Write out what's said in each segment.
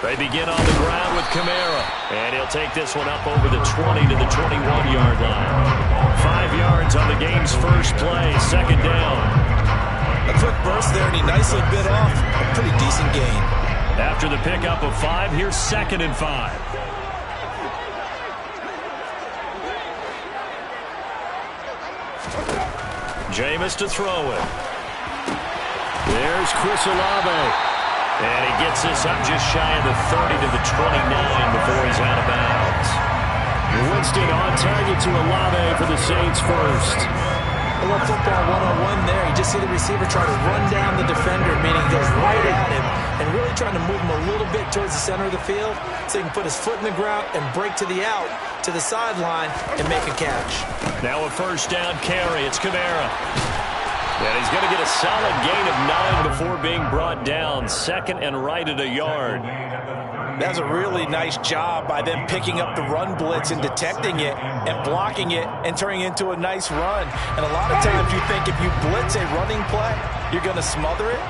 They begin on the ground with Kamara. And he'll take this one up over the 20 to the 21-yard line. 5 yards on the game's first play. Second down. A quick burst there, and he nicely bit off a pretty decent gain. After the pickup of 5, here's 2nd and 5. Jameis to throw it. There's Chris Olave. And he gets this up just shy of the 30 to the 29 before he's out of bounds. Winston on target to Olave for the Saints first. A little football one-on-one there. You just see the receiver try to run down the defender, meaning he goes right at him and really trying to move him a little bit towards the center of the field so he can put his foot in the ground and break to the out, to the sideline, and make a catch. Now a first down carry. It's Kamara. And he's going to get a solid gain of 9 before being brought down. 2nd and right at a yard. That's a really nice job by them picking up the run blitz and detecting it and blocking it and turning it into a nice run. And a lot of times you think if you blitz a running play, you're going to smother it.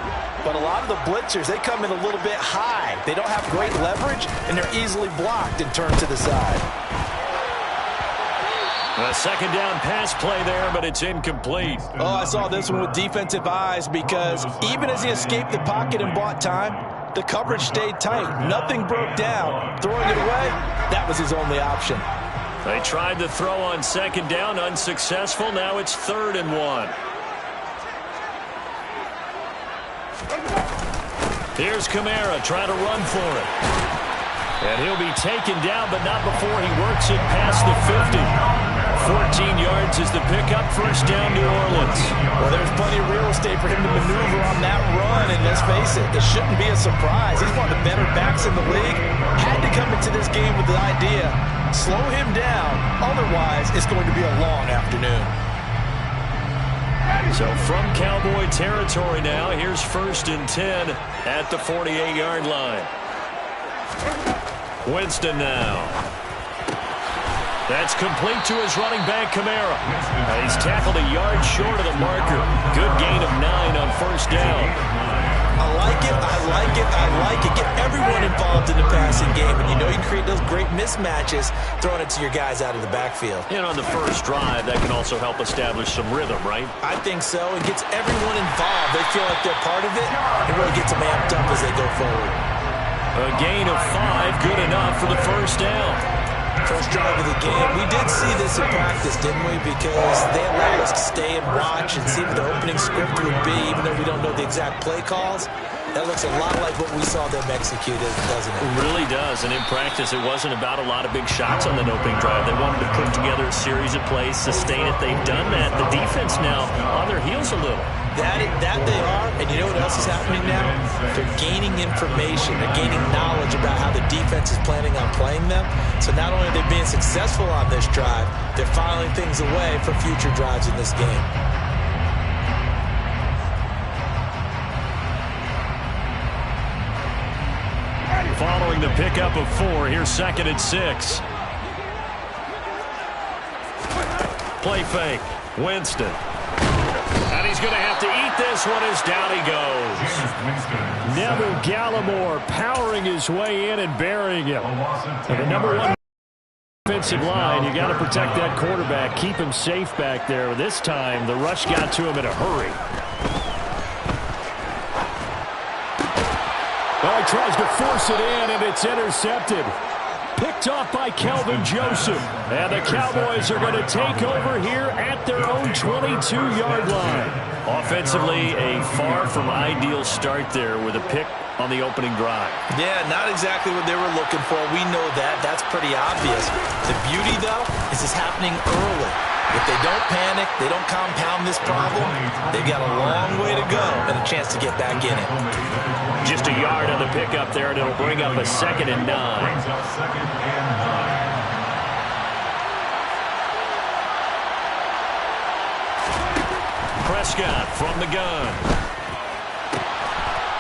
But a lot of the blitzers, they come in a little bit high. They don't have great leverage, and they're easily blocked and turned to the side. A second down pass play there, but it's incomplete. Oh, I saw this one with defensive eyes because even as he escaped the pocket and bought time, the coverage stayed tight. Nothing broke down. Throwing it away, that was his only option. They tried to throw on second down, unsuccessful. Now it's 3rd and 1. Here's Kamara trying to run for it. And he'll be taken down, but not before he works it past the 50. 14 yards is the pickup. First down, New Orleans. Well, there's plenty of real estate for him to maneuver on that run, and let's face it, it shouldn't be a surprise. He's one of the better backs in the league. Had to come into this game with the idea, slow him down, otherwise it's going to be a long afternoon. So from Cowboy territory now, here's 1st and 10 at the 48-yard line. Winston now. That's complete to his running back, Kamara. He's tackled a yard short of the marker. Good gain of 9 on first down. I like it, I like it, I like it. Get everyone involved in the passing game, and you know you can create those great mismatches throwing it to your guys out of the backfield. And on the first drive, that can also help establish some rhythm, right? I think so. It gets everyone involved. They feel like they're part of it. It really gets them amped up as they go forward. A gain of 5, good enough for the first down. First drive of the game. We did see this in practice, didn't we? Because they allowed us to stay and watch and see what the opening script would be, even though we don't know the exact play calls. That looks a lot like what we saw them execute, doesn't it? It really does. And in practice, it wasn't about a lot of big shots on that opening drive. They wanted to put together a series of plays, sustain it. They've done that. The defense now on their heels a little. That they are, and you know what else is happening now? They're gaining information. They're gaining knowledge about how the defense is planning on playing them. So not only are they being successful on this drive, they're filing things away for future drives in this game. Following the pickup of 4, here's 2nd and 6. Play fake. Winston. And he's going to have to eat this one as down he goes. Neville Gallimore powering his way in and burying him. And the number 1 offensive line, you got to protect that quarterback, keep him safe back there. This time, the rush got to him in a hurry. Well, he tries to force it in, and it's intercepted. Picked off by Kelvin Joseph. And the Cowboys are going to take over here at their own 22-yard line. Offensively, a far from ideal start there with a pick on the opening drive. Yeah, not exactly what they were looking for. We know that. That's pretty obvious. The beauty, though, is it's happening early. If they don't panic, they don't compound this problem, they've got a long way to go and a chance to get back in it. Just a yard on the pickup there, and it'll bring up a 2nd and 9. Prescott from the gun.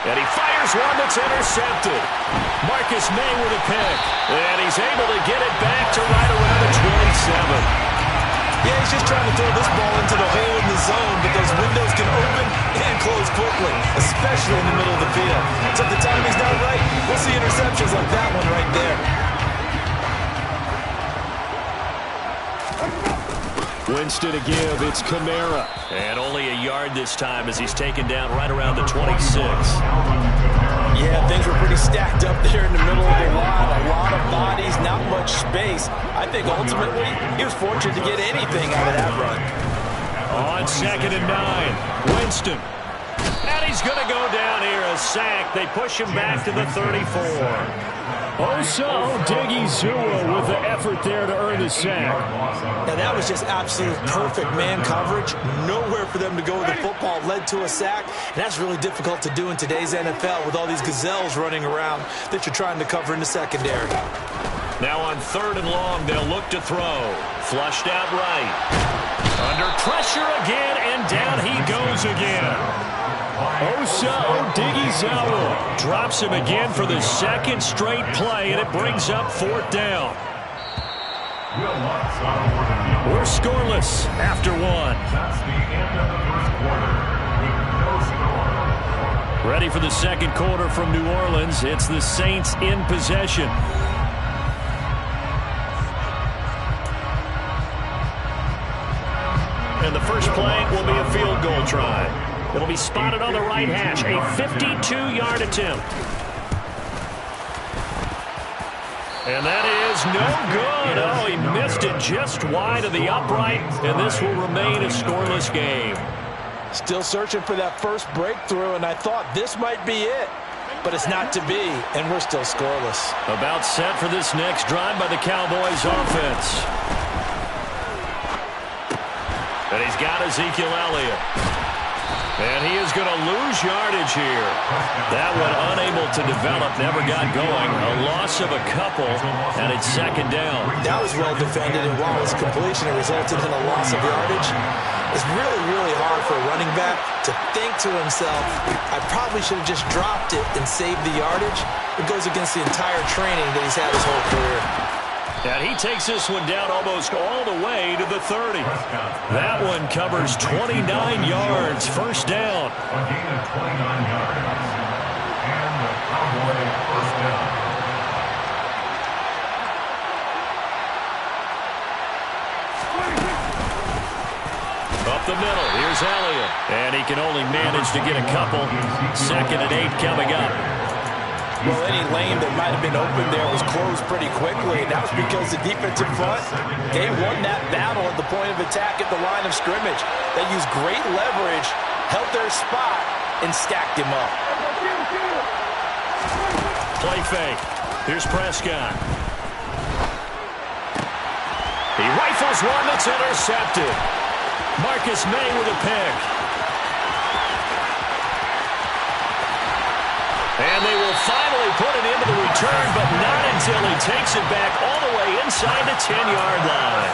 And he fires one that's intercepted. Marcus May with a pick. And he's able to get it back to right around the 27. Yeah, he's just trying to throw this ball into the hole in the zone, but those windows can open and close quickly, especially in the middle of the field. So if the timing's not right, we'll see interceptions like that one right there. Winston to give. It's Kamara. And only a yard this time as he's taken down right around the 26. Yeah, things were pretty stacked up there in the middle of the line. A lot of bodies, not much space. I think ultimately he was fortunate to get anything out of that run. On 2nd and 9, Winston. And he's going to go down here, a sack. They push him back to the 34. Osa Odighizuwa with the effort there to earn the sack. Now that was just absolute perfect man coverage. Nowhere for them to go with the football. Led to a sack. And that's really difficult to do in today's NFL with all these gazelles running around that you're trying to cover in the secondary. Now on 3rd and long, they'll look to throw. Flushed out right. Under pressure again, and down he goes again. Osa Odighizuwa drops him again for the 2nd straight play, and it brings up 4th down. We're scoreless after 1. That's the end of the first quarter with no score. Ready for the 2nd quarter from New Orleans. It's the Saints in possession. And the first play will be a field goal try. It'll be spotted on the right hash, a 52-yard attempt. And that is no good. Oh, he missed it just wide of the upright, and this will remain a scoreless game. Still searching for that first breakthrough, and I thought this might be it. But it's not to be, and we're still scoreless. About set for this next drive by the Cowboys offense. And he's got Ezekiel Elliott. And he is going to lose yardage here. That one unable to develop, never got going. A loss of a couple, and it's 2nd down. That was well defended, and while its completion resulted in a loss of yardage, it's really, really hard for a running back to think to himself, I probably should have just dropped it and saved the yardage. It goes against the entire training that he's had his whole career. And he takes this one down almost all the way to the 30. That one covers 29 yards. 1st down. A gain of 29 yards. And the Cowboy first down. Up the middle. Here's Elliott. And he can only manage to get a couple. 2nd and 8 coming up. Well, any lane that might have been open there was closed pretty quickly. That was because the defensive front, they won that battle at the point of attack at the line of scrimmage. They used great leverage, held their spot, and stacked him up. Play fake. Here's Prescott. He rifles one that's intercepted. Marcus May with a pick. And they will finally put it into the return, but not until he takes it back all the way inside the 10-yard line.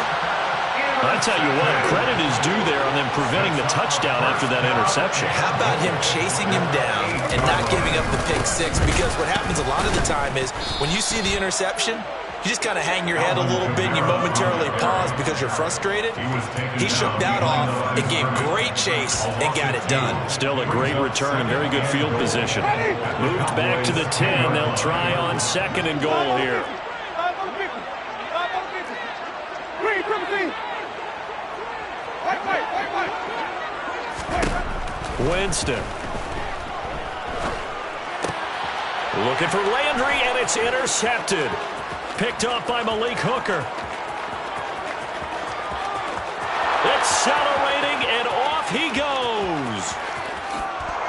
I tell you what, credit is due there on them preventing the touchdown after that interception. How about him chasing him down and not giving up the pick six? Because what happens a lot of the time is when you see the interception, you just kind of hang your head a little bit and you momentarily pause because you're frustrated. He shook that off and gave great chase and got it done. Still a great return and very good field position. Moved back to the 10. They'll try on 2nd and goal here. Winston. Looking for Landry, and it's intercepted. Picked off by Malik Hooker. Accelerating, and off he goes.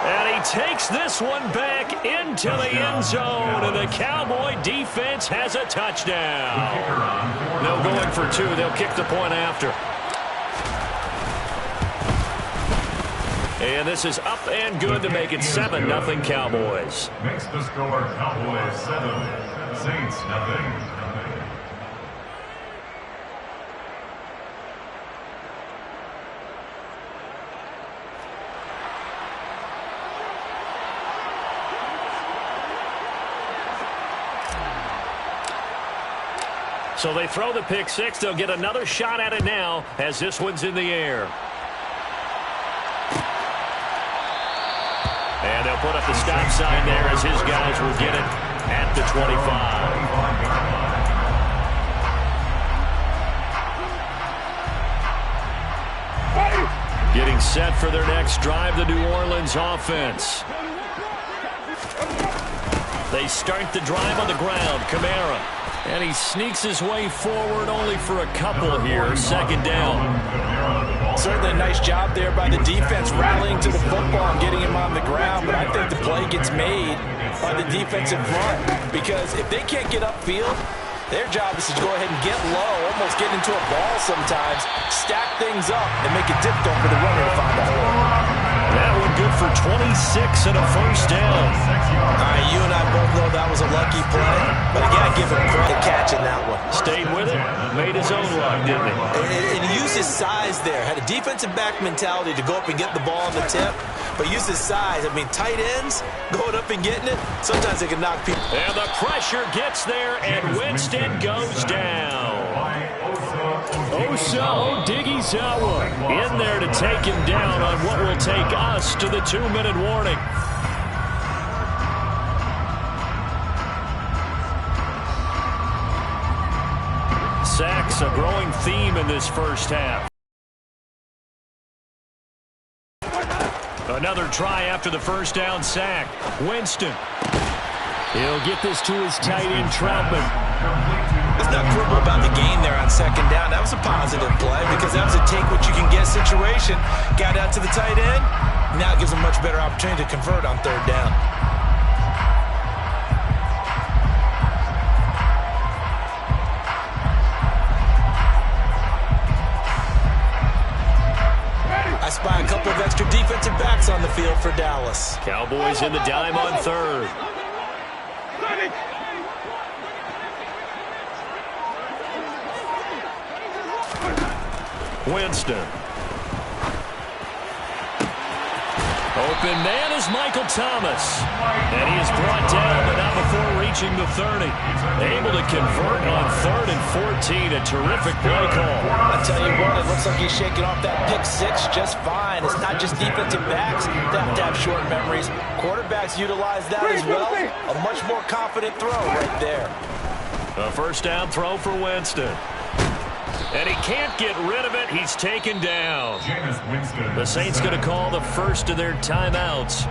And he takes this one back into the end zone, and the Cowboy defense has a touchdown. No going for 2. They'll kick the point after. And this is up and good to make it 7-0 Cowboys. Makes the score Cowboys 7, Saints 0. So they throw the pick six. They'll get another shot at it now as this one's in the air. put up the stop sign there as his guys will get it at the 25. Getting set for their next drive, the New Orleans offense. They start the drive on the ground. Kamara. And he sneaks his way forward only for a couple here. Second down. Certainly a nice job there by the defense rallying to the football and getting him on the ground. But I think the play gets made by the defensive front. Because if they can't get upfield, their job is to go ahead and get low, almost get into a ball sometimes, stack things up, and make it difficult for the runner to find a hole. That one good for 26 and a first down. All right, you and I both know that was a lucky play, but I got to give him credit catching that one. Stayed with it, made his own luck, didn't he? And he used his size there, had a defensive back mentality to go up and get the ball on the tip, but used his size. I mean, tight ends going up and getting it, sometimes they can knock people. And the pressure gets there, and Winston goes down. Osa Odighizuwa in there to take him down on what will take us to the 2-minute warning. Sacks, a growing theme in this first half. Another try after the first down sack. Winston. He'll get this to his tight end, Troutman. Let's not quibble about the gain there on second down. That was a positive play because that was a take-what-you-can-get situation. Got out to the tight end. Now it gives him a much better opportunity to convert on third down. I spy a couple of extra defensive backs on the field for Dallas. Cowboys in the dime on third. Winston. Open man is Michael Thomas. And he is brought down, but not before reaching the 30. Able to convert on 3rd and 14. A terrific play call. I tell you what, it looks like he's shaking off that pick six just fine. It's not just defensive backs that have to have short memories. Quarterbacks utilize that as well. A much more confident throw right there. A first down throw for Winston. And he can't get rid of it. He's taken down. The Saints going to call the first of their timeouts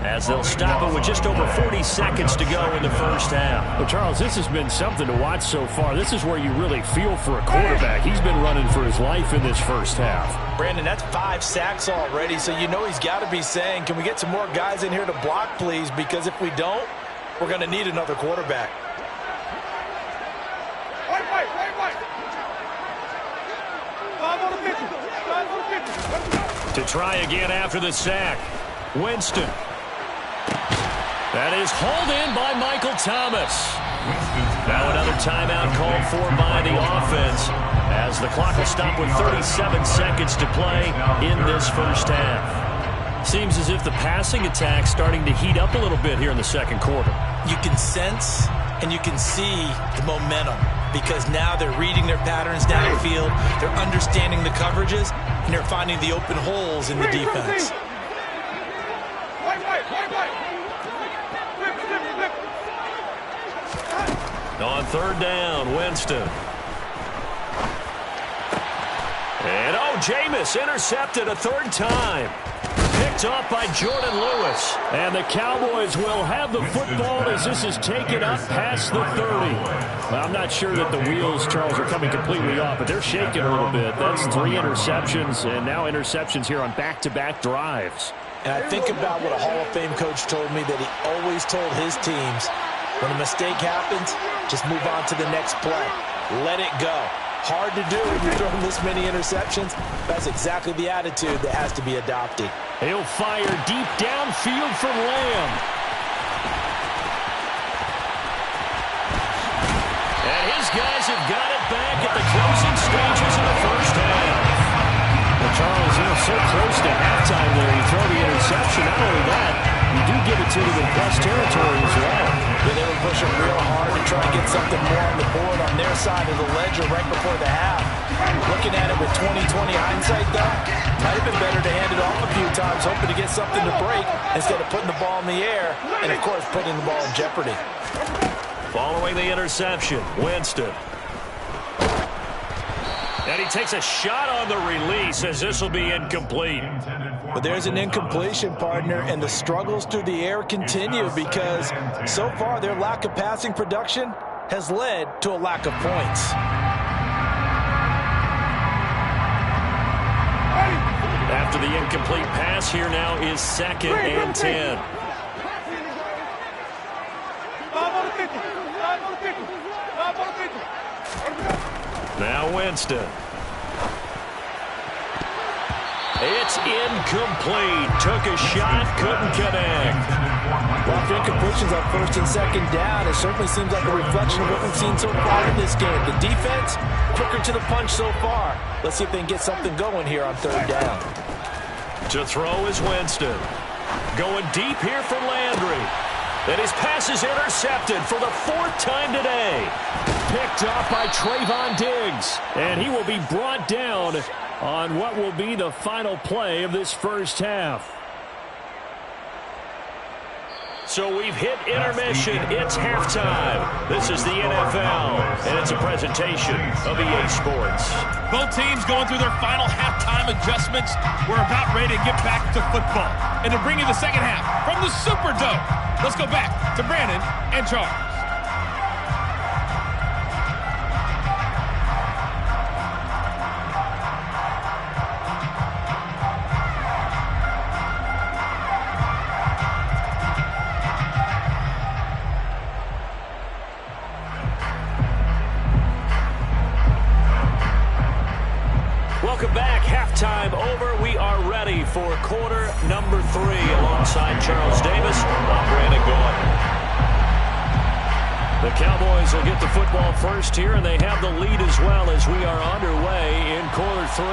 as they'll stop it with just over 40 seconds to go in the first half. Well, Charles, this has been something to watch so far. This is where you really feel for a quarterback. He's been running for his life in this first half. Brandon, that's 5 sacks already, so you know he's got to be saying, can we get some more guys in here to block, please? Because if we don't, we're going to need another quarterback. To try again after the sack. Winston. That is hauled in by Michael Thomas. Now another timeout called for by the offense as the clock will stop with 37 seconds to play in this first half. Seems as if the passing attack's starting to heat up a little bit here in the second quarter. You can sense and you can see the momentum because now they're reading their patterns downfield, they're understanding the coverages, and they're finding the open holes in the defense. On third down, Winston. And Jameis intercepted a third time. Picked off by Jordan Lewis. And the Cowboys will have the football as this is taken up past the 30. Well, I'm not sure that the wheels, Charles, are coming completely off, but they're shaking a little bit. That's 3 interceptions, and now interceptions here on back-to-back drives. And I think about what a Hall of Fame coach told me that he always told his teams, when a mistake happens, just move on to the next play. Let it go. Hard to do when you're throwing this many interceptions. That's exactly the attitude that has to be adopted. He'll fire deep downfield from Lamb. And his guys have got it back at the closing stages of the first half. Well, Charles, so close to halftime there. You throw the interception. Not only that, you do give it to them in plus territory as well. Yeah, they were pushing real hard to try to get something more on the board on their side of the ledger right before the half. Looking at it with 20/20 hindsight, though, might have been better to hand it off a few times times hoping to get something to break instead of putting the ball in the air and, of course, putting the ball in jeopardy. Following the interception, Winston. And he takes a shot on the release as this will be incomplete. But there's an incompletion, partner, and the struggles through the air continue because so far their lack of passing production has led to a lack of points. After the incomplete pass, here now is 2nd and 10. Now Winston. It's incomplete. Took a shot, couldn't connect. Well, if incompletions on 1st and 2nd down, it certainly seems like a reflection of what we've seen so far in this game. The defense, quicker to the punch so far. Let's see if they can get something going here on 3rd down. To throw is Winston. Going deep here for Landry. And his pass is intercepted for the 4th time today. Picked off by Trayvon Diggs. And he will be brought down on what will be the final play of this first half. So we've hit intermission. It's halftime. This is the NFL, and it's a presentation of EA Sports. Both teams going through their final halftime adjustments. We're about ready to get back to football. And to bring you the second half from the Superdome, let's go back to Brandon and Charles. Welcome back. Halftime over. We are ready for quarter number 3 alongside Charles Davis. I'm Brandon Gordon. The Cowboys will get the football first here, and they have the lead as well as we are underway in quarter 3.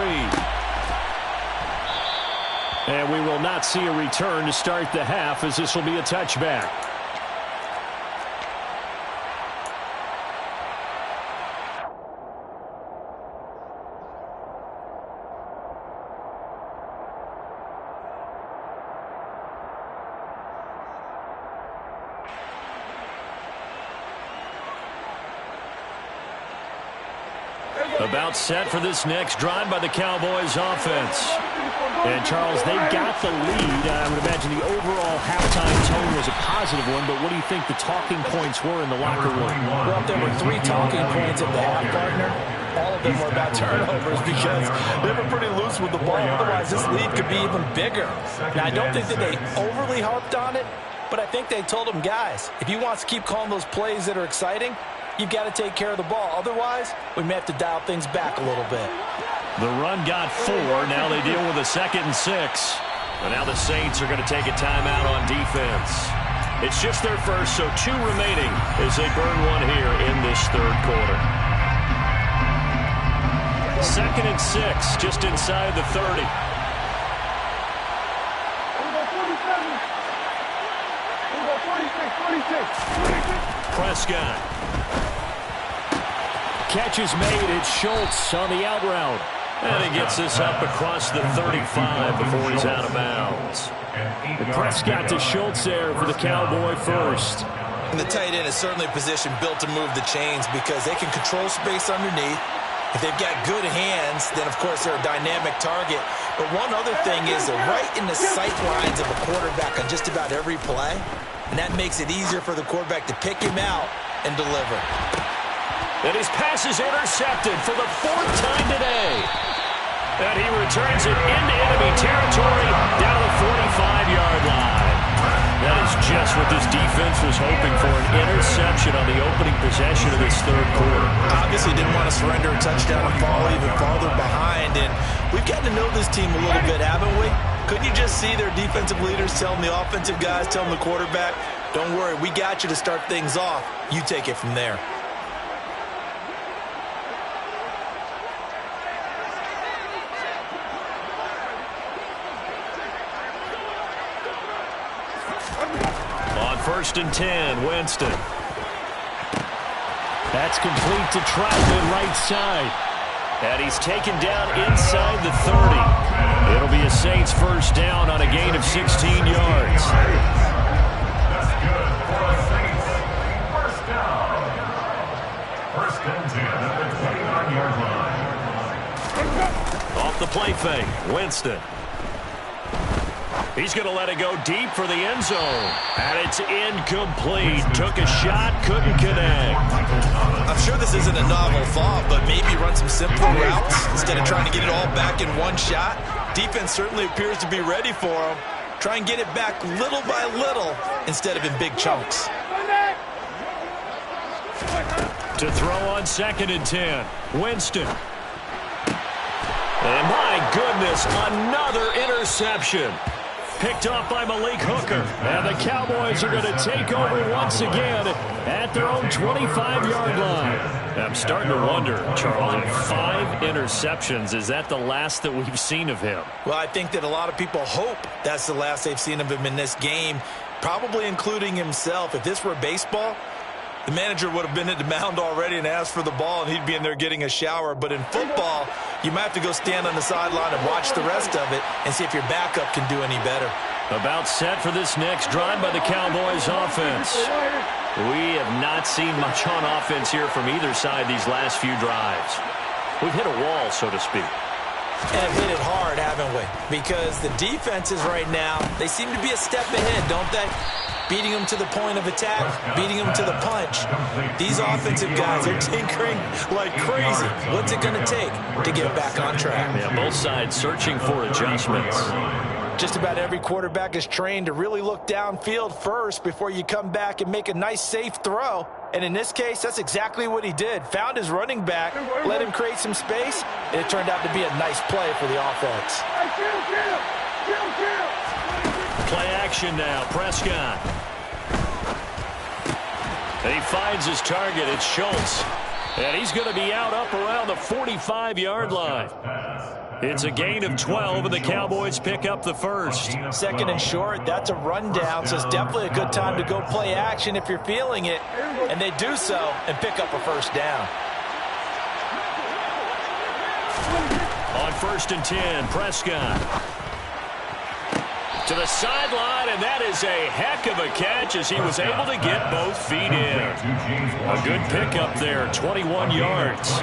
And we will not see a return to start the half as this will be a touchback. About set for this next drive by the Cowboys offense. And, Charles, they've got the lead. I would imagine the overall halftime tone was a positive one, but what do you think the talking points were in the locker room? Well, there were 3 talking points at the half, partner. All of them were about turnovers because they were pretty loose with the ball. Otherwise, this lead could be even bigger. Now, I don't think that they overly harped on it, but I think they told them, guys, if you want to keep calling those plays that are exciting, you've got to take care of the ball. Otherwise, we may have to dial things back a little bit. The run got 4. Now they deal with a 2nd and 6. And now the Saints are going to take a timeout on defense. It's just their first, so 2 remaining as they burn one here in this 3rd quarter. 2nd and 6, just inside the 30. Prescott. Catch is made. It's Schultz on the out route. And he gets this up across the 35 before he's out of bounds. And Prescott to Schultz there for the Cowboy first. And the tight end is certainly a position built to move the chains because they can control space underneath. If they've got good hands, then, of course, they're a dynamic target. But one other thing is they're right in the sight lines of a quarterback on just about every play. And that makes it easier for the quarterback to pick him out and deliver. And his pass is intercepted for the 4th time today. And he returns it into enemy territory down the 45-yard line. That is just what this defense was hoping for, an interception on the opening possession of this 3rd quarter. Obviously didn't want to surrender a touchdown and fall even farther behind. And we've gotten to know this team a little bit, haven't we? Couldn't you just see their defensive leaders telling the offensive guys, telling the quarterback, don't worry, we got you to start things off. You take it from there. On 1st and 10, Winston. That's complete to Troutman right side. And he's taken down inside the 30. It'll be a Saints first down on a gain 16 yards. That's good for the Saints. First down. First and 10 at the 29-yard line. Off the play fake, Winston. He's going to let it go deep for the end zone. And it's incomplete. Took a shot, couldn't connect. I'm sure this isn't a novel thought, but maybe run some simpler routes instead of trying to get it all back in one shot. Defense certainly appears to be ready for him. Try and get it back little by little instead of in big chunks. To throw on 2nd and 10. Winston. And my goodness, another interception. Picked off by Malik Hooker. And the Cowboys are going to take over once again at their own 25-yard line. I'm starting to wonder, Charles, if 5 interceptions, is that the last that we've seen of him? Well, I think that a lot of people hope that's the last they've seen of him in this game, probably including himself. If this were baseball, the manager would have been at the mound already and asked for the ball, and he'd be in there getting a shower. But in football, you might have to go stand on the sideline and watch the rest of it and see if your backup can do any better. About set for this next drive by the Cowboys offense. We have not seen much on offense here from either side these last few drives. We've hit a wall, so to speak. And have hit it hard, haven't we? Because the defenses right now, they seem to be a step ahead, don't they? Beating them to the point of attack, beating them to the punch. These offensive guys are tinkering like crazy. What's it going to take to get back on track? Yeah, both sides searching for adjustments. Just about every quarterback is trained to really look downfield first before you come back and make a nice, safe throw. And in this case, that's exactly what he did. Found his running back, let him create some space, and it turned out to be a nice play for the offense. Play action now, Prescott. And he finds his target, it's Schultz. And he's going to be out up around the 45-yard line. It's a gain of 12, and the Cowboys pick up the first. 2nd and short, that's a rundown, so it's definitely a good time to go play action if you're feeling it. And they do so and pick up a first down. On 1st and 10, Prescott. To the sideline, and that is a heck of a catch as he was able to get both feet in. A good pickup there, 21 yards.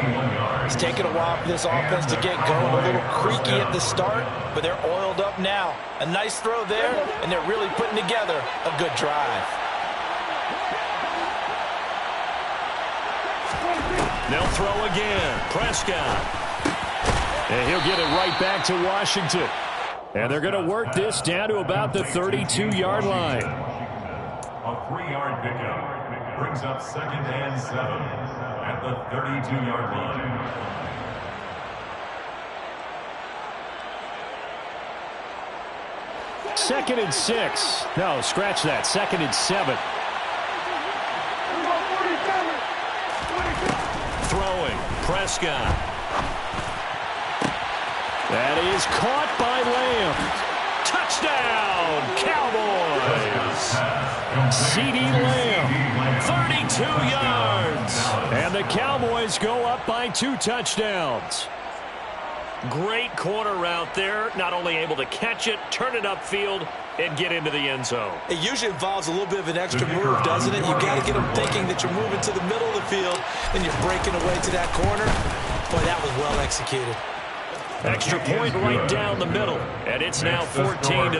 It's taken a while for this offense to get going, a little creaky at the start, but they're oiled up now. A nice throw there, and they're really putting together a good drive. They'll throw again, Prescott. And he'll get it right back to Washington. And they're going to work this down to about the 32-yard line. A 3-yard pickup brings up 2nd and 7 at the 32-yard line. Second and 6. No, scratch that. 2nd and 7. Throwing, Prescott. That is caught by Lamb. Touchdown, Cowboys. CeeDee Lamb, 32 yards. And the Cowboys go up by 2 touchdowns. Great corner route there. Not only able to catch it, turn it upfield, and get into the end zone. It usually involves a little bit of an extra move, doesn't it? You got to get them thinking that you're moving to the middle of the field, and you're breaking away to that corner. Boy, that was well executed. Extra point right down the middle, and it's now 14-0. 14,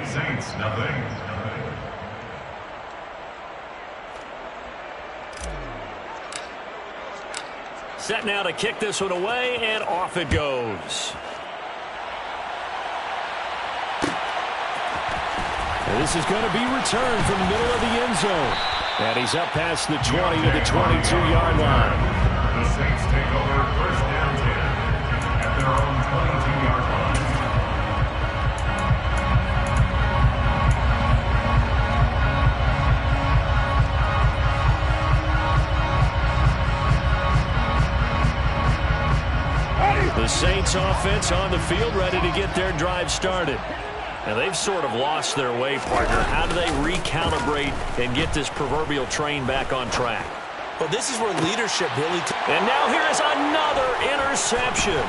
Saints nothing. Set now to kick this one away, and off it goes. And this is going to be returned from the middle of the end zone. And he's up past the 20 to the 22-yard line. The Saints take over first down 10 at their own 22-yard line. The Saints offense on the field ready to get their drive started. And they've sort of lost their way, partner. How do they recalibrate and get this proverbial train back on track? Well, this is where leadership really... And now here is another interception.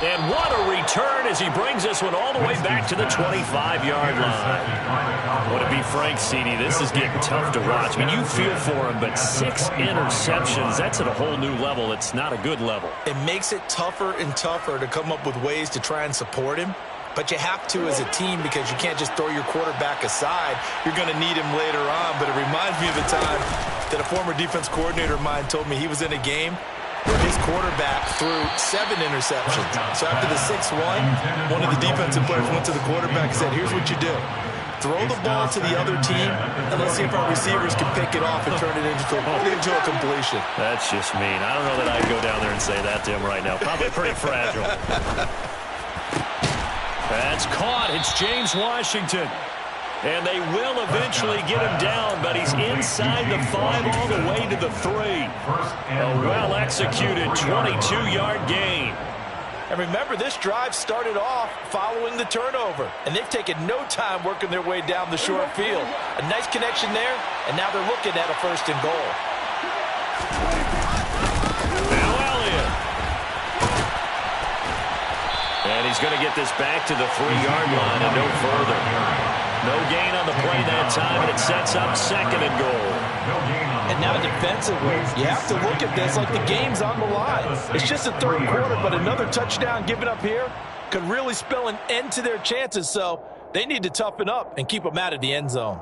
And what a return as he brings this one all the way back to the 25-yard line. Would it be frank, CD? This is getting tough to watch. I mean, you feel for him, but 6 interceptions, that's at a whole new level. It's not a good level. It makes it tougher and tougher to come up with ways to try and support him. But you have to as a team because you can't just throw your quarterback aside. You're going to need him later on. But it reminds me of the time that a former defense coordinator of mine told me he was in a game where his quarterback threw 7 interceptions. So after the 6th one of the defensive players went to the quarterback and said, here's what you do. Throw the ball to the other team, and let's see if our receivers can pick it off and turn it into a completion. That's just mean. I don't know that I'd go down there and say that to him right now. Probably pretty fragile. That's caught. It's James Washington. And they will eventually get him down, but he's inside the 5 all the way to the 3. A well-executed 22-yard gain. And remember, this drive started off following the turnover, and they've taken no time working their way down the short field. A nice connection there, and now they're looking at a 1st and goal. Now Elliott. And he's going to get this back to the 3-yard line and no further. No gain on the play that time, and it sets up 2nd and goal. And now defensively, you have to look at this like the game's on the line. It's just the 3rd quarter, but another touchdown given up here could really spell an end to their chances, so they need to toughen up and keep them out of the end zone.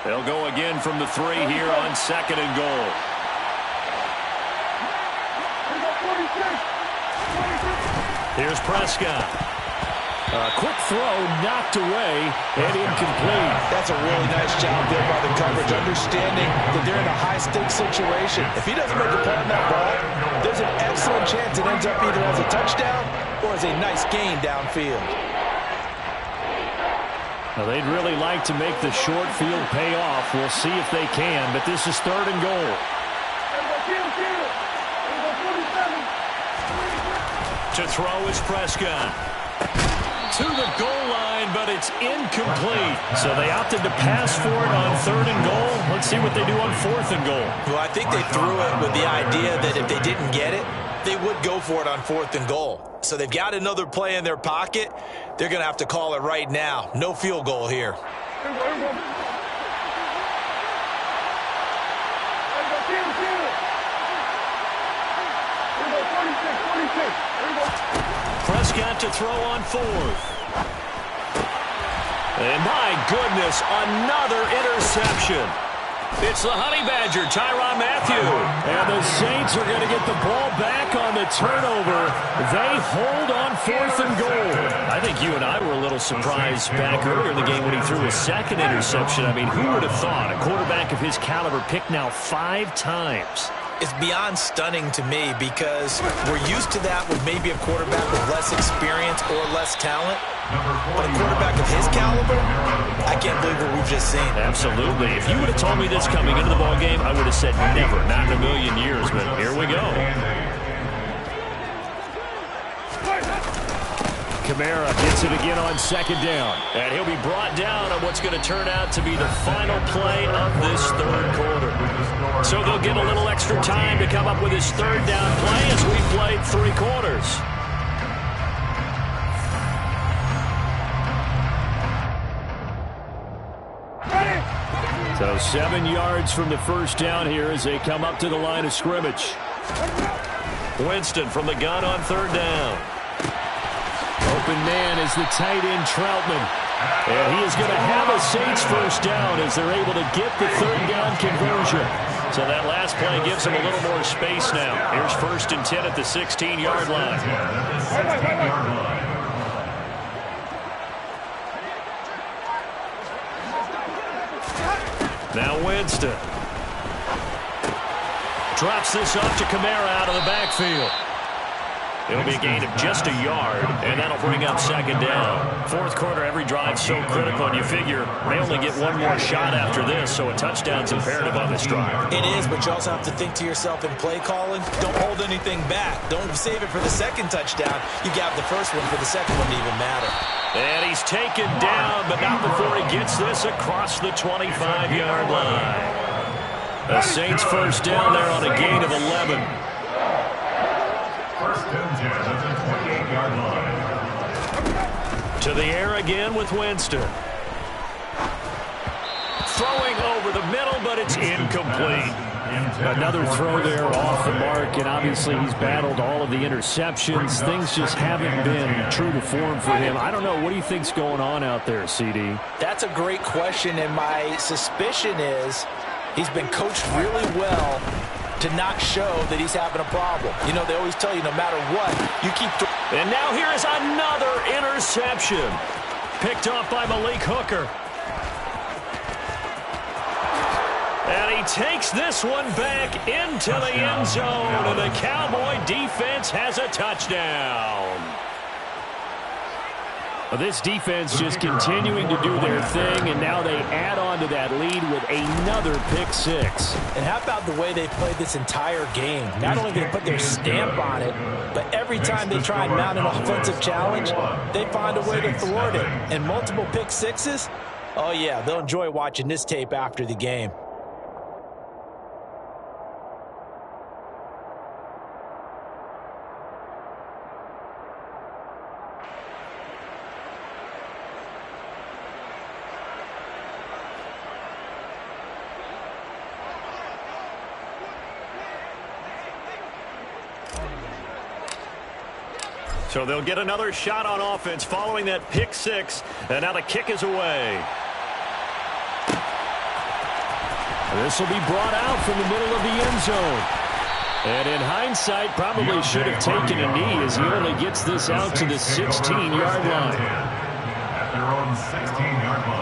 They'll go again from the 3 here on 2nd and goal. Here's Prescott. A quick throw knocked away and incomplete. That's a really nice job there by the coverage, understanding that they're in a high-stakes situation. If he doesn't make a play on that ball, there's an excellent chance it ends up either as a touchdown or as a nice gain downfield. Now, they'd really like to make the short field pay off. We'll see if they can, but this is 3rd and goal. To throw is Prescott. To the goal line, but it's incomplete. So they opted to pass for it on 3rd and goal. Let's see what they do on 4th and goal. Well, I think they threw it with the idea that if they didn't get it, they would go for it on 4th and goal. So they've got another play in their pocket. They're going to have to call it right now. No field goal here. Prescott to throw on 4th. And my goodness, another interception. It's the Honey Badger, Tyrann Mathieu. And the Saints are going to get the ball back on the turnover. They hold on 4th and goal. I think you and I were a little surprised back earlier in the game when he threw his 2nd interception. I mean, who would have thought a quarterback of his caliber picked now 5 times? It's beyond stunning to me because we're used to that with maybe a quarterback with less experience or less talent. But a quarterback of his caliber, I can't believe what we've just seen. Absolutely. If you would have told me this coming into the ballgame, I would have said never, not in a million years, but here we go. Kamara gets it again on 2nd down. And he'll be brought down on what's going to turn out to be the final play of this 3rd quarter. So they'll get a little extra time to come up with his 3rd down play as we played 3 quarters. So 7 yards from the 1st down here as they come up to the line of scrimmage. Winston from the gun on 3rd down. Open man is the tight end Troutman. And he is going to have a Saints 1st down as they're able to get the 3rd down conversion. So that last play gives them a little more space now. Here's 1st and 10 at the 16-yard line. Now Winston. Drops this off to Kamara out of the backfield. It'll be a gain of just a yard, and that'll bring up 2nd down. 4th quarter, every drive's so critical, and you figure they only get one more shot after this, so a touchdown's imperative on this drive. It is, but you also have to think to yourself in play calling, don't hold anything back. Don't save it for the 2nd touchdown. You got the 1st one for the 2nd one to even matter. And he's taken down, but not before he gets this across the 25-yard line. The Saints 1st down there on a gain of 11. First and 10 at the 28-yard line. To the air again with Winston. Throwing over the middle, but it's incomplete. Another throw there off the mark, and obviously he's battled all of the interceptions. Things just haven't been true to form for him. I don't know. What do you think's going on out there, CD? That's a great question, and my suspicion is he's been coached really well to not show that he's having a problem. You know, they always tell you no matter what, you keep... And now here is another interception. Picked off by Malik Hooker. And he takes this one back into the end zone, and the Cowboy defense has a touchdown. Well, this defense just continuing to do their thing, and now they add on to that lead with another pick six. And how about the way they played this entire game? Not only did they put their stamp on it, but every time they try and mount an offensive challenge, they find a way to thwart it. And multiple pick sixes? Oh, yeah, they'll enjoy watching this tape after the game. So they'll get another shot on offense following that pick six. And now the kick is away. This will be brought out from the middle of the end zone. And in hindsight, probably should have taken a knee as he only gets this out to the 16-yard line. At their own 16-yard line.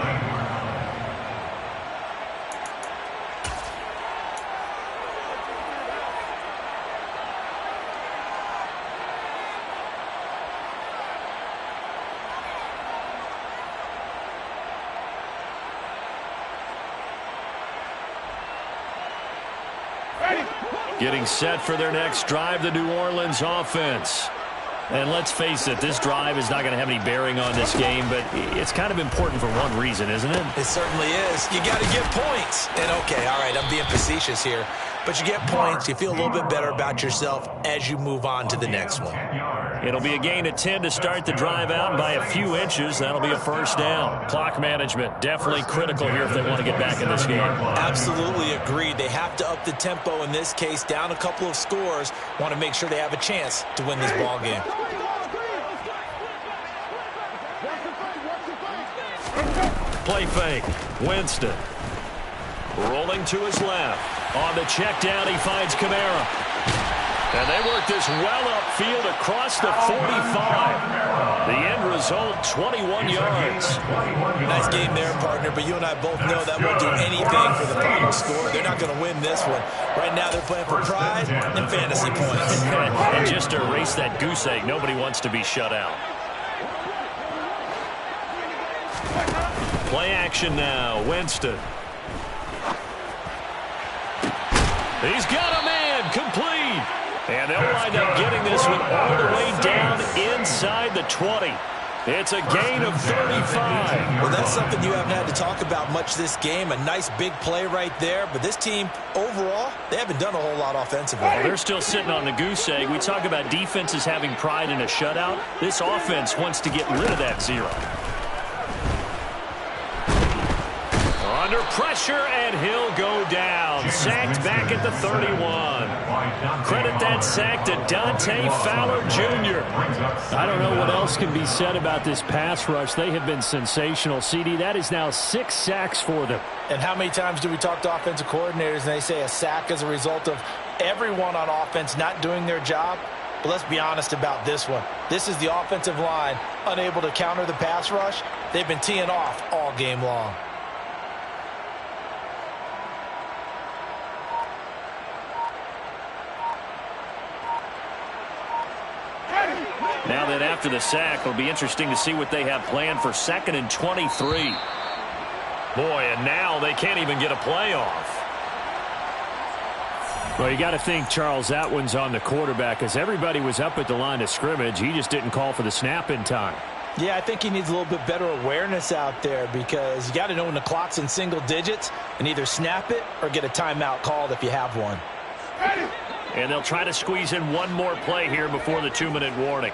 Getting set for their next drive, the New Orleans offense. And let's face it, this drive is not going to have any bearing on this game, but it's kind of important for one reason, isn't it? It certainly is. You got to get points. And okay, all right, I'm being facetious here. But you get points, you feel a little bit better about yourself as you move on to the next one. It'll be a gain of 10 to start the drive out, and by a few inches, that'll be a first down. Clock management, definitely critical here if they want to get back in this game. Absolutely agreed. They have to up the tempo in this case, down a couple of scores, want to make sure they have a chance to win this ball game. Play fake, Winston. Rolling to his left. On the check down, he finds Kamara. And they work this well upfield across the 45. The end result, 21 yards. Nice game there, partner, but you and I both know that won't do anything for the final score. They're not going to win this one. Right now they're playing for pride and fantasy points. And just to erase that goose egg, nobody wants to be shut out. Play action now, Winston. He's got a man, complete. And they'll wind up getting this one all the way down inside the 20. It's a gain of 35. Well, that's something you haven't had to talk about much this game. A nice big play right there. But this team, overall, they haven't done a whole lot offensively. Well, they're still sitting on the goose egg. We talk about defenses having pride in a shutout. This offense wants to get rid of that zero. Under pressure, and he'll go down. Sacked back at the 31. Credit that sack to Dante Fowler Jr. I don't know what else can be said about this pass rush. They have been sensational. CD, that is now 6 sacks for them. And how many times do we talk to offensive coordinators and they say a sack as a result of everyone on offense not doing their job? But let's be honest about this one. This is the offensive line unable to counter the pass rush. They've been teeing off all game long. Now that after the sack, it'll be interesting to see what they have planned for 2nd and 23. Boy, and now they can't even get a play off. Well, you got to think, Charles, that one's on the quarterback as everybody was up at the line of scrimmage. He just didn't call for the snap in time. Yeah, I think he needs a little bit better awareness out there because you got to know when the clock's in single digits and either snap it or get a timeout called if you have one. And they'll try to squeeze in one more play here before the 2-minute warning.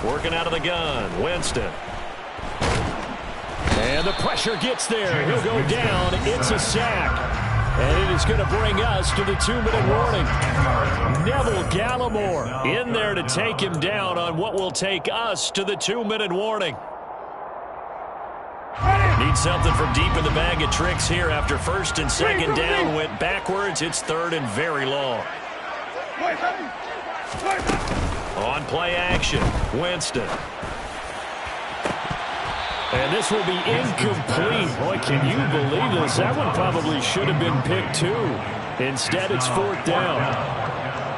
Working out of the gun, Winston. And the pressure gets there. He'll go down. It's a sack. And it is going to bring us to the 2-minute warning. Neville Gallimore in there to take him down on what will take us to the 2-minute warning. Need something from deep in the bag of tricks here after first and second down went backwards. It's third and very long. On play action, Winston. And this will be incomplete. Boy, can you believe this? That one probably should have been picked too. Instead, it's fourth down.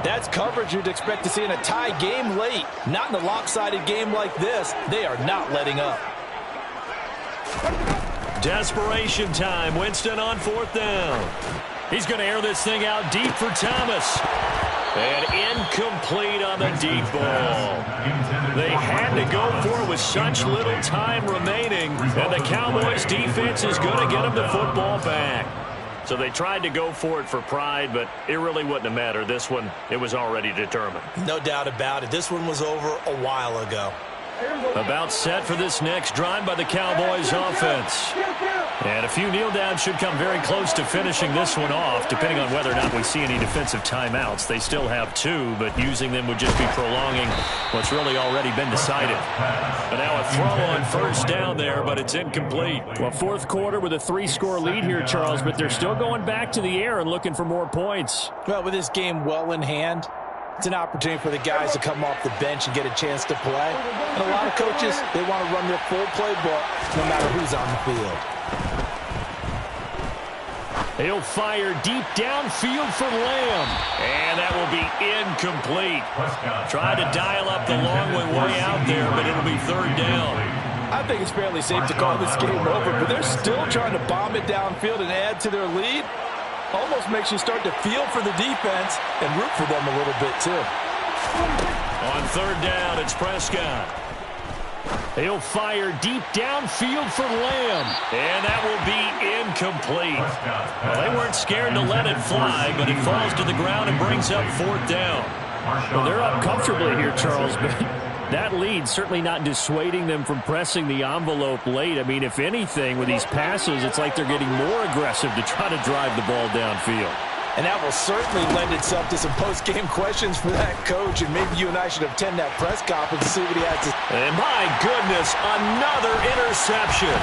That's coverage you'd expect to see in a tie game late. Not in a lopsided game like this. They are not letting up. Desperation time. Winston on fourth down. He's going to air this thing out deep for Thomas. And incomplete on the deep ball. They had to go for it with such little time remaining. And the Cowboys defense is going to get them the football back. So they tried to go for it for pride, but it really wouldn't have mattered. This one, it was already determined. No doubt about it. This one was over a while ago. About set for this next drive by the Cowboys offense. And a few kneel downs should come very close to finishing this one off, depending on whether or not we see any defensive timeouts. They still have 2, but using them would just be prolonging what's really already been decided. But now a throw on first down there, but it's incomplete. Well, fourth quarter with a 3-score lead here, Charles, but they're still going back to the air and looking for more points. Well, with this game well in hand, it's an opportunity for the guys to come off the bench and get a chance to play. And a lot of coaches, they want to run their full playbook no matter who's on the field. He'll fire deep downfield for Lamb. And that will be incomplete. Tried to dial up the long way out there, but it'll be third down. I think it's fairly safe to call this game over, but they're still trying to bomb it downfield and add to their lead. Almost makes you start to feel for the defense and root for them a little bit, too. On third down, it's Prescott. He'll fire deep downfield for Lamb. And that will be incomplete. Well, they weren't scared to let it fly, but it falls to the ground and brings up fourth down. Well, they're up comfortably here, Charles, but that lead certainly not dissuading them from pressing the envelope late. I mean, if anything, with these passes, it's like they're getting more aggressive to try to drive the ball downfield. And that will certainly lend itself to some post-game questions for that coach, and maybe you and I should attend that press conference to see what he had to say. And my goodness, another interception.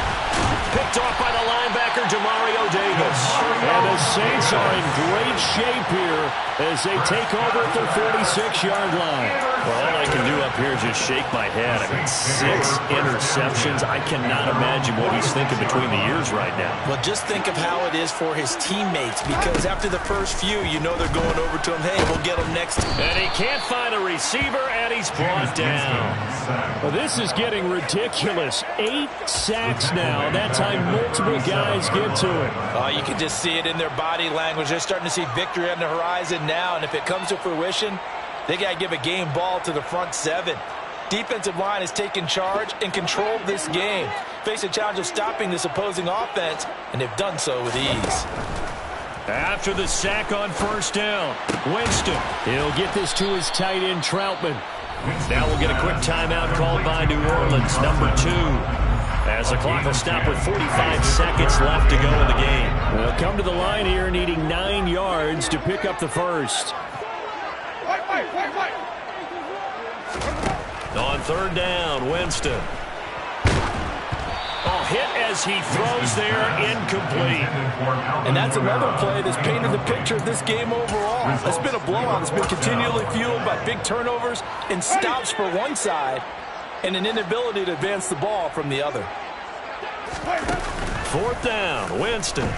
Picked off by the linebacker, Demario Davis. And the Saints are in great shape here as they take over at their 46-yard line. Well, all I can do up here is just shake my head. I mean, 6 interceptions. I cannot imagine what he's thinking between the ears right now. Well, just think of how it is for his teammates, because after the first few, you know they're going over to him, hey, we'll get him next. And he can't find a receiver, and he's brought down. Well, this is getting ridiculous. 8 sacks now. That time multiple guys get to it. Oh, you can just see it in their body language. They're starting to see victory on the horizon now, and if it comes to fruition, they got to give a game ball to the front 7. Defensive line has taken charge and controlled this game. Face a challenge of stopping this opposing offense, and they've done so with ease. After the sack on first down, Winston. He'll get this to his tight end, Troutman. Now we'll get a quick timeout called by New Orleans, number 2. As the clock will stop with 45 seconds left to go in the game. We'll come to the line here needing 9 yards to pick up the first. On third down, Winston. Oh, hit as he throws there, incomplete. And that's another play that's painted the picture of this game overall. It's been a blowout. It's been continually fueled by big turnovers and stops for one side and an inability to advance the ball from the other. Fourth down, Winston.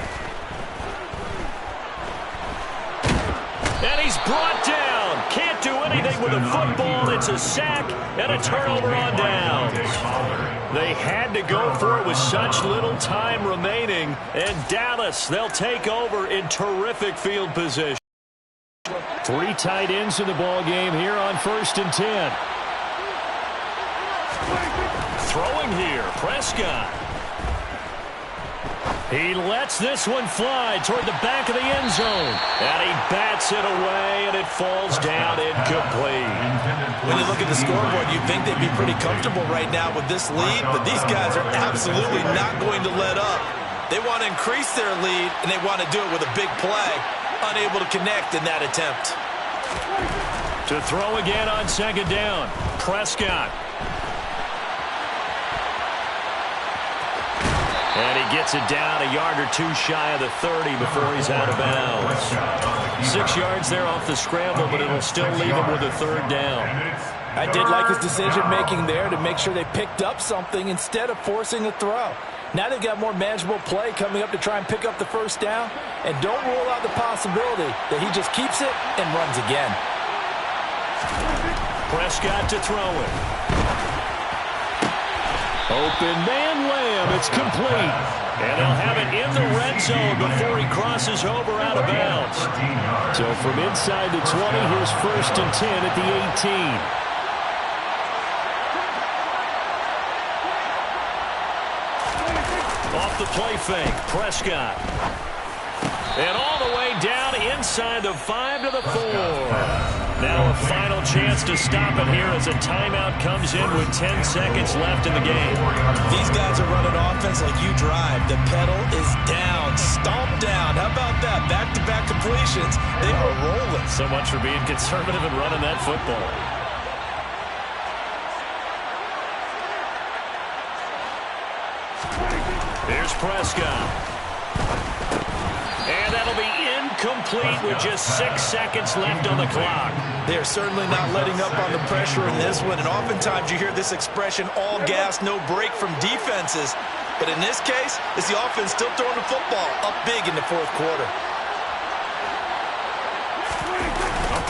And he's brought down. Can't do anything with a football. It's a sack and a turnover on downs. They had to go for it with such little time remaining. And Dallas, they'll take over in terrific field position. Three tight ends in the ball game here on 1st and 10. Throwing here, Prescott. He lets this one fly toward the back of the end zone. And he bats it away, and it falls down incomplete. When you look at the scoreboard, you'd think they'd be pretty comfortable right now with this lead, but these guys are absolutely not going to let up. They want to increase their lead, and they want to do it with a big play. Unable to connect in that attempt. To throw again on 2nd down, Prescott. And he gets it down a yard or two shy of the 30 before he's out of bounds. 6 yards there off the scramble, but it'll still leave him with a 3rd down. I did like his decision-making there to make sure they picked up something instead of forcing a throw. Now they've got more manageable play coming up to try and pick up the 1st down. And don't rule out the possibility that he just keeps it and runs again. Prescott to throw it. Open man Lamb. It's complete. And they'll have it in the red zone before he crosses over out of bounds. So from inside the 20, here's 1st and 10 at the 18. Off the play fake, Prescott. And all the way down inside the 5 to the 4. Now a final chance to stop it here as a timeout comes in with 10 seconds left in the game. These guys are running offense like you drive. The pedal is down, stomped down. How about that? Back-to-back completions. They are rolling. So much for being conservative and running that football. Here's Prescott. And that'll be incomplete with just 6 seconds left on the clock. They're certainly not letting up on the pressure in this one, and oftentimes you hear this expression, all gas, no break from defenses. But in this case, it's the offense still throwing the football up big in the 4th quarter.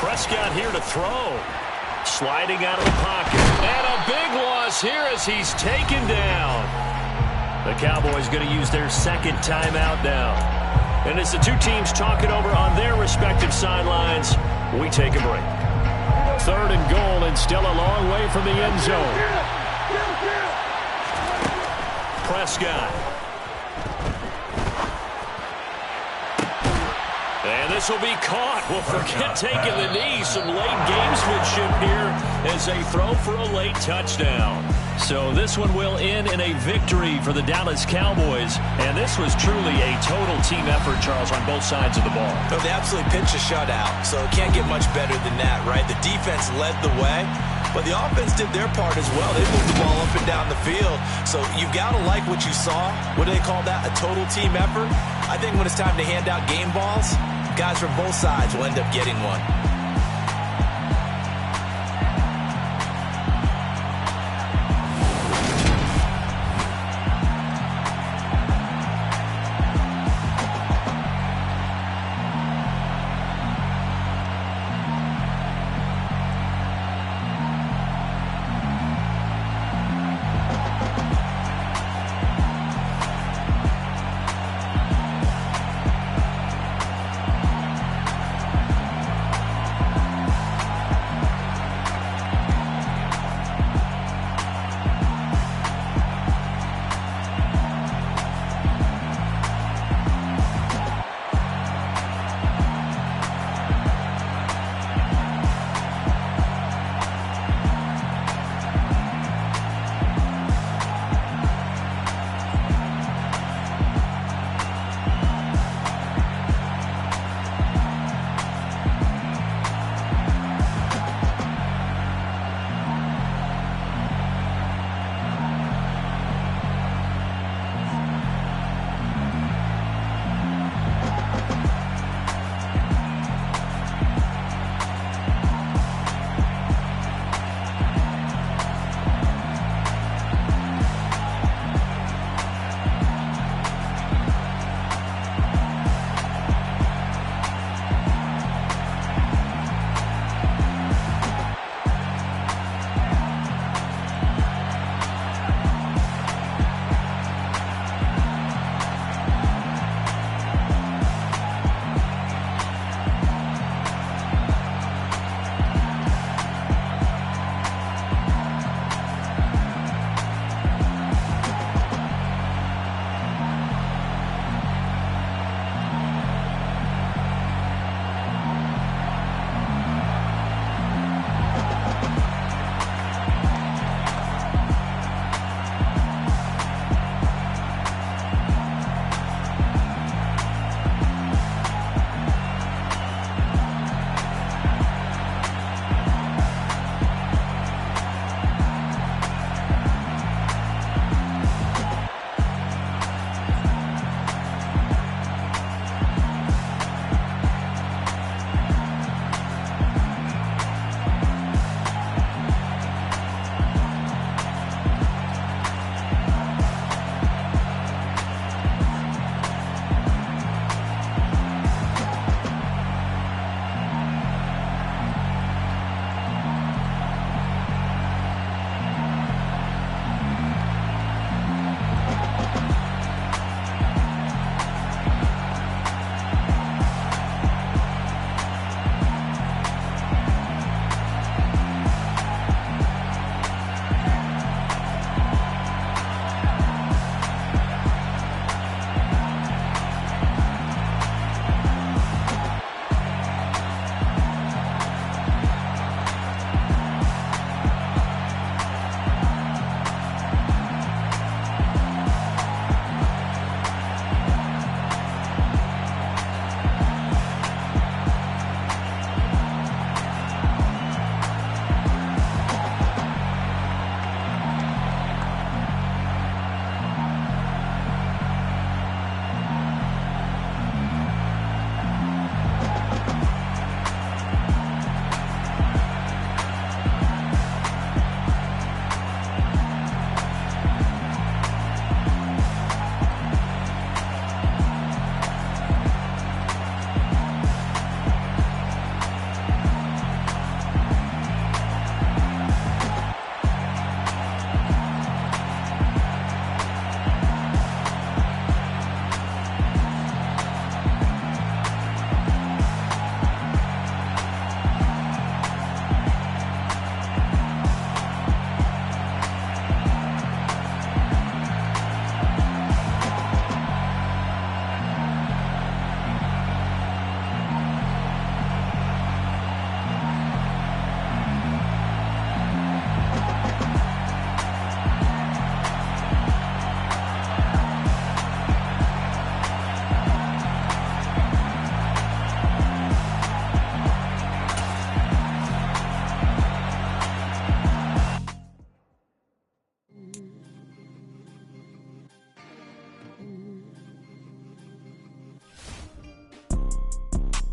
Prescott here to throw. Sliding out of the pocket. And a big loss here as he's taken down. The Cowboys going to use their 2nd timeout now. And as the two teams talk it over on their respective sidelines, we take a break. 3rd and goal and still a long way from the end zone. Prescott. And this will be caught. Well, forget taking the knee. Some late gamesmanship here as they throw for a late touchdown. So this one will end in a victory for the Dallas Cowboys. And this was truly a total team effort, Charles, on both sides of the ball. No, they absolutely pitched a shutout, so it can't get much better than that, right? The defense led the way, but the offense did their part as well. They moved the ball up and down the field. So you've got to like what you saw. What do they call that? A total team effort? I think when it's time to hand out game balls, guys from both sides will end up getting one.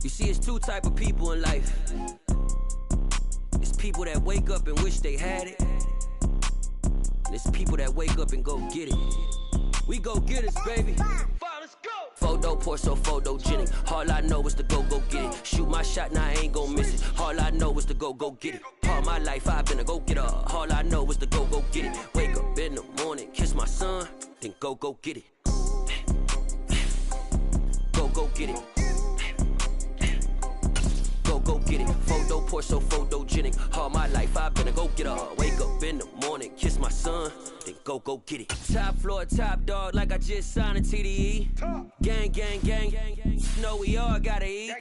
You see, it's two type of people in life. It's people that wake up and wish they had it. And it's people that wake up and go get it. We go get it, baby. Photo poor, so photogenic. All I know is to go get it. Shoot my shot, now I ain't gon' miss it. All I know is to go get it. All my life I've been a go-getter. All I know is to go get it. Wake up in the morning, kiss my son, then go get it. Go get it. Go get it. Photo poor, so photogenic. All my life I've been a go-getter. Wake up in the morning, kiss my son, then go get it. Top floor, top dog, like I just signed a TDE. Gang, gang, gang, gang, gang. Know we all gotta eat.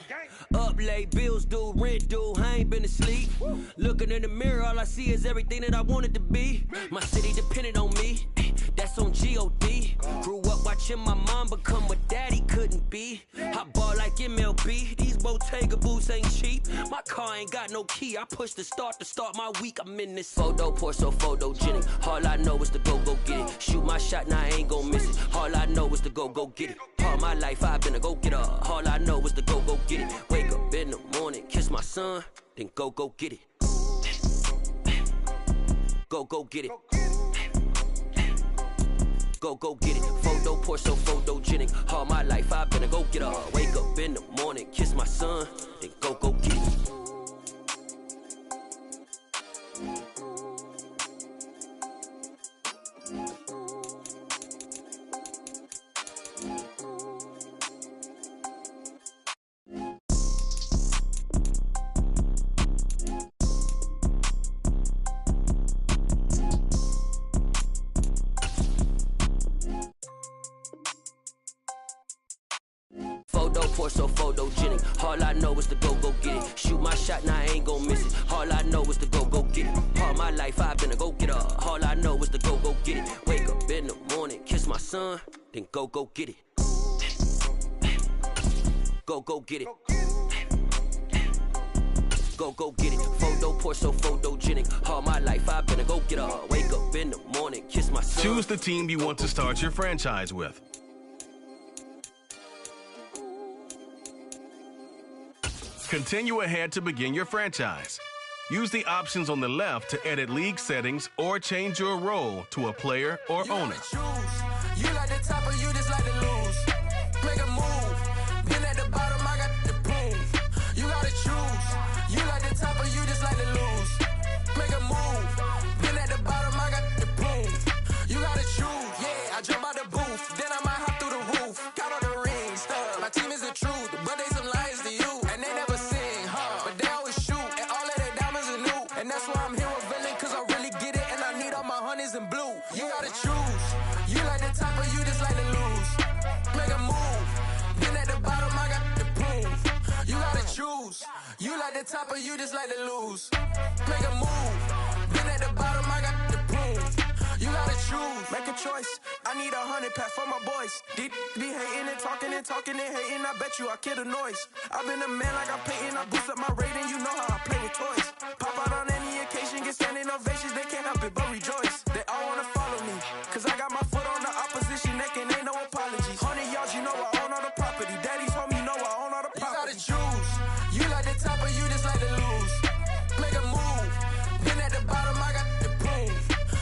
Up late, bills due, rent due, I ain't been asleep. Looking in the mirror, all I see is everything that I wanted to be. My city depended on me, that's on G.O.D. Grew up watching my mom become what daddy couldn't be. I ball like MLB, these Bottega boots ain't cheap. My car ain't got no key, I push the start to start my week. I'm in this photo poor, so photogenic. All I know is to go get it. Shoot my shot, now I ain't gon' miss it. All I know is to go get it. All my life I've been a go-getter. All I know is to go get it. Wake up in the morning, kiss my son, then go get it. Go get it. Go get it. Photo poor, so photogenic. All my life I've been a go-getter. Wake up in the morning, kiss my son, then go get it. Poor, so photogenic. All I know is to go get it. Shoot my shot, now I ain't gon' miss it. All I know is to go get it. All my life I've been a go-getter. All I know is to go get it. Wake up in the morning, kiss my son, then go get it. Go get it. Go get it. Photo poor, so photogenic. All my life I've been a go-getter. Wake up in the morning, kiss my son. Choose the team you want to start your franchise with. Continue ahead to begin your franchise. Use the options on the left to edit league settings or change your role to a player or owner. You like the top or you just like to lose. Make a move. Been at the bottom, I got the proof. You gotta choose. You like the top or you just like to lose. Make a move. Been at the bottom, I got the proof. You gotta choose. Yeah, I jump out the booth, then I might hop through the roof. Count all the rings. My team is the truth, but they some liars to you. And they never sing, but they always shoot. And all of their diamonds are new. And that's why I'm here with Villain, cause I really get it. And I need all my honeys in blue. You gotta choose. You like the top or you just like to lose. Make a move. Been at the bottom, I got the proof. You gotta choose. You like the top or you just like to lose. Make a move. Been at the bottom, I got the proof. You gotta choose. Make a choice. I need 100 pack for my boys. Be hating and talking and hating. I bet you I kill the noise. I've been a man like I'm Peyton. I boost up my rating. You know how I play with toys. Pop out on any occasion, get standing ovations. They can't help it but rejoice. They all wanna follow me, cause I got my foot on the opposition neck and ain't no apologies. 100 yards, you know I own all the property. Daddy's home, you know I own all the property. You gotta choose. You like the top or you just like to lose. Make a move. Been at the bottom, I got the proof.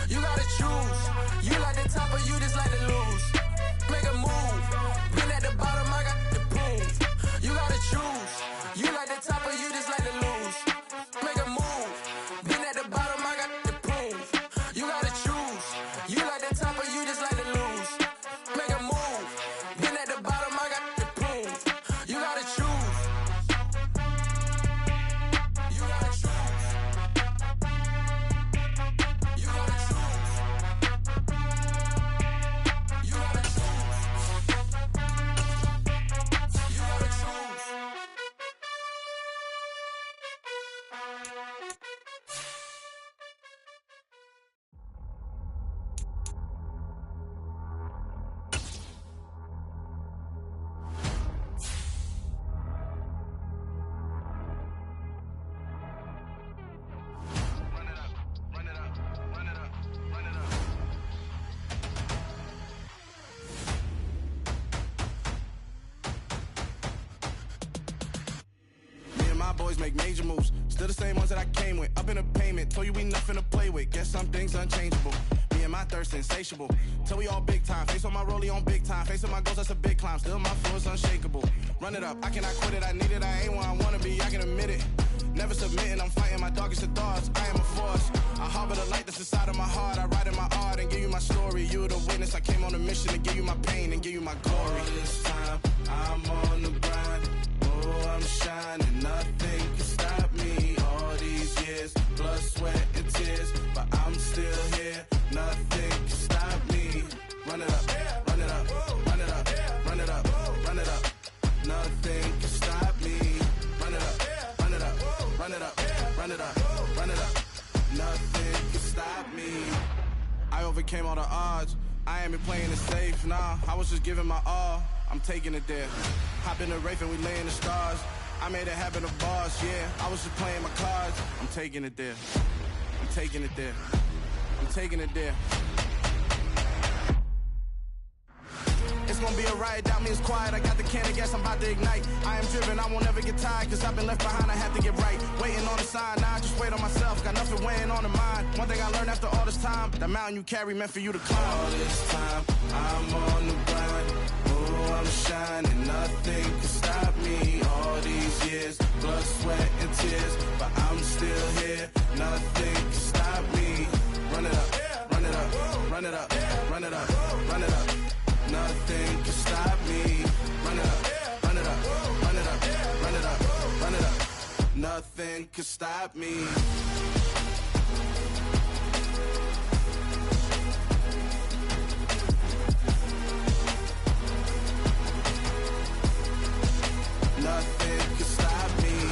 You gotta choose. You like the top or you just like to lose. Make a move. Been at the bottom, I got the proof. You gotta choose. You like the top or you just like to lose. Make a move. Been at the bottom, I got the proof. You my boys make major moves. Still the same ones that I came with. Up in the payment, told you we nothing to play with. Guess some things unchangeable. Me and my thirst insatiable. Till we all big time. Face on my rollie on big time. Face on my goals, that's a big climb. Still my flow is unshakable. Run it up, I cannot quit it. I need it, I ain't where I wanna be, I can admit it. Never submitting, I'm fighting my darkest of thoughts. I am a force. I harbor the light that's inside of my heart. I write in my art and give you my story. You the witness, I came on a mission to give you my pain and give you my glory. All this time, I'm on the grind. Oh, I'm shining, nothing can stop me. All these years, blood, sweat, and tears, but I'm still here. Nothing can stop me. Run it up, run it up, run it up, run it up, run it up. Nothing can stop me. Run it up, run it up, run it up, run it up, run it up. Nothing can stop me. I overcame all the odds. I ain't been playing it safe, nah. I was just giving my all. I'm taking it there. Hop in the Wraith and we lay in the stars. I made it happen to bars, yeah. I was just playing my cards. I'm taking it there. I'm taking it there. I'm taking it there. It's gonna be a riot, doubt me, it's quiet. I got the can of gas, I'm about to ignite. I am driven, I won't ever get tired, cause I've been left behind, I have to get right. Waiting on the sign, now I just wait on myself. Got nothing weighing on the mind. One thing I learned after all this time, that mountain you carry meant for you to climb. All this time, I'm on the grind. Oh, I'm shining, nothing can stop me. All these years, blood, sweat, and tears, but I'm still here. Nothing can stop me. Run it up, run it up, run it up, run it up, run it up. Nothing can stop me. Run it up, run it up, run it up, run it up, run it up. Nothing can stop me. Nothing can stop me.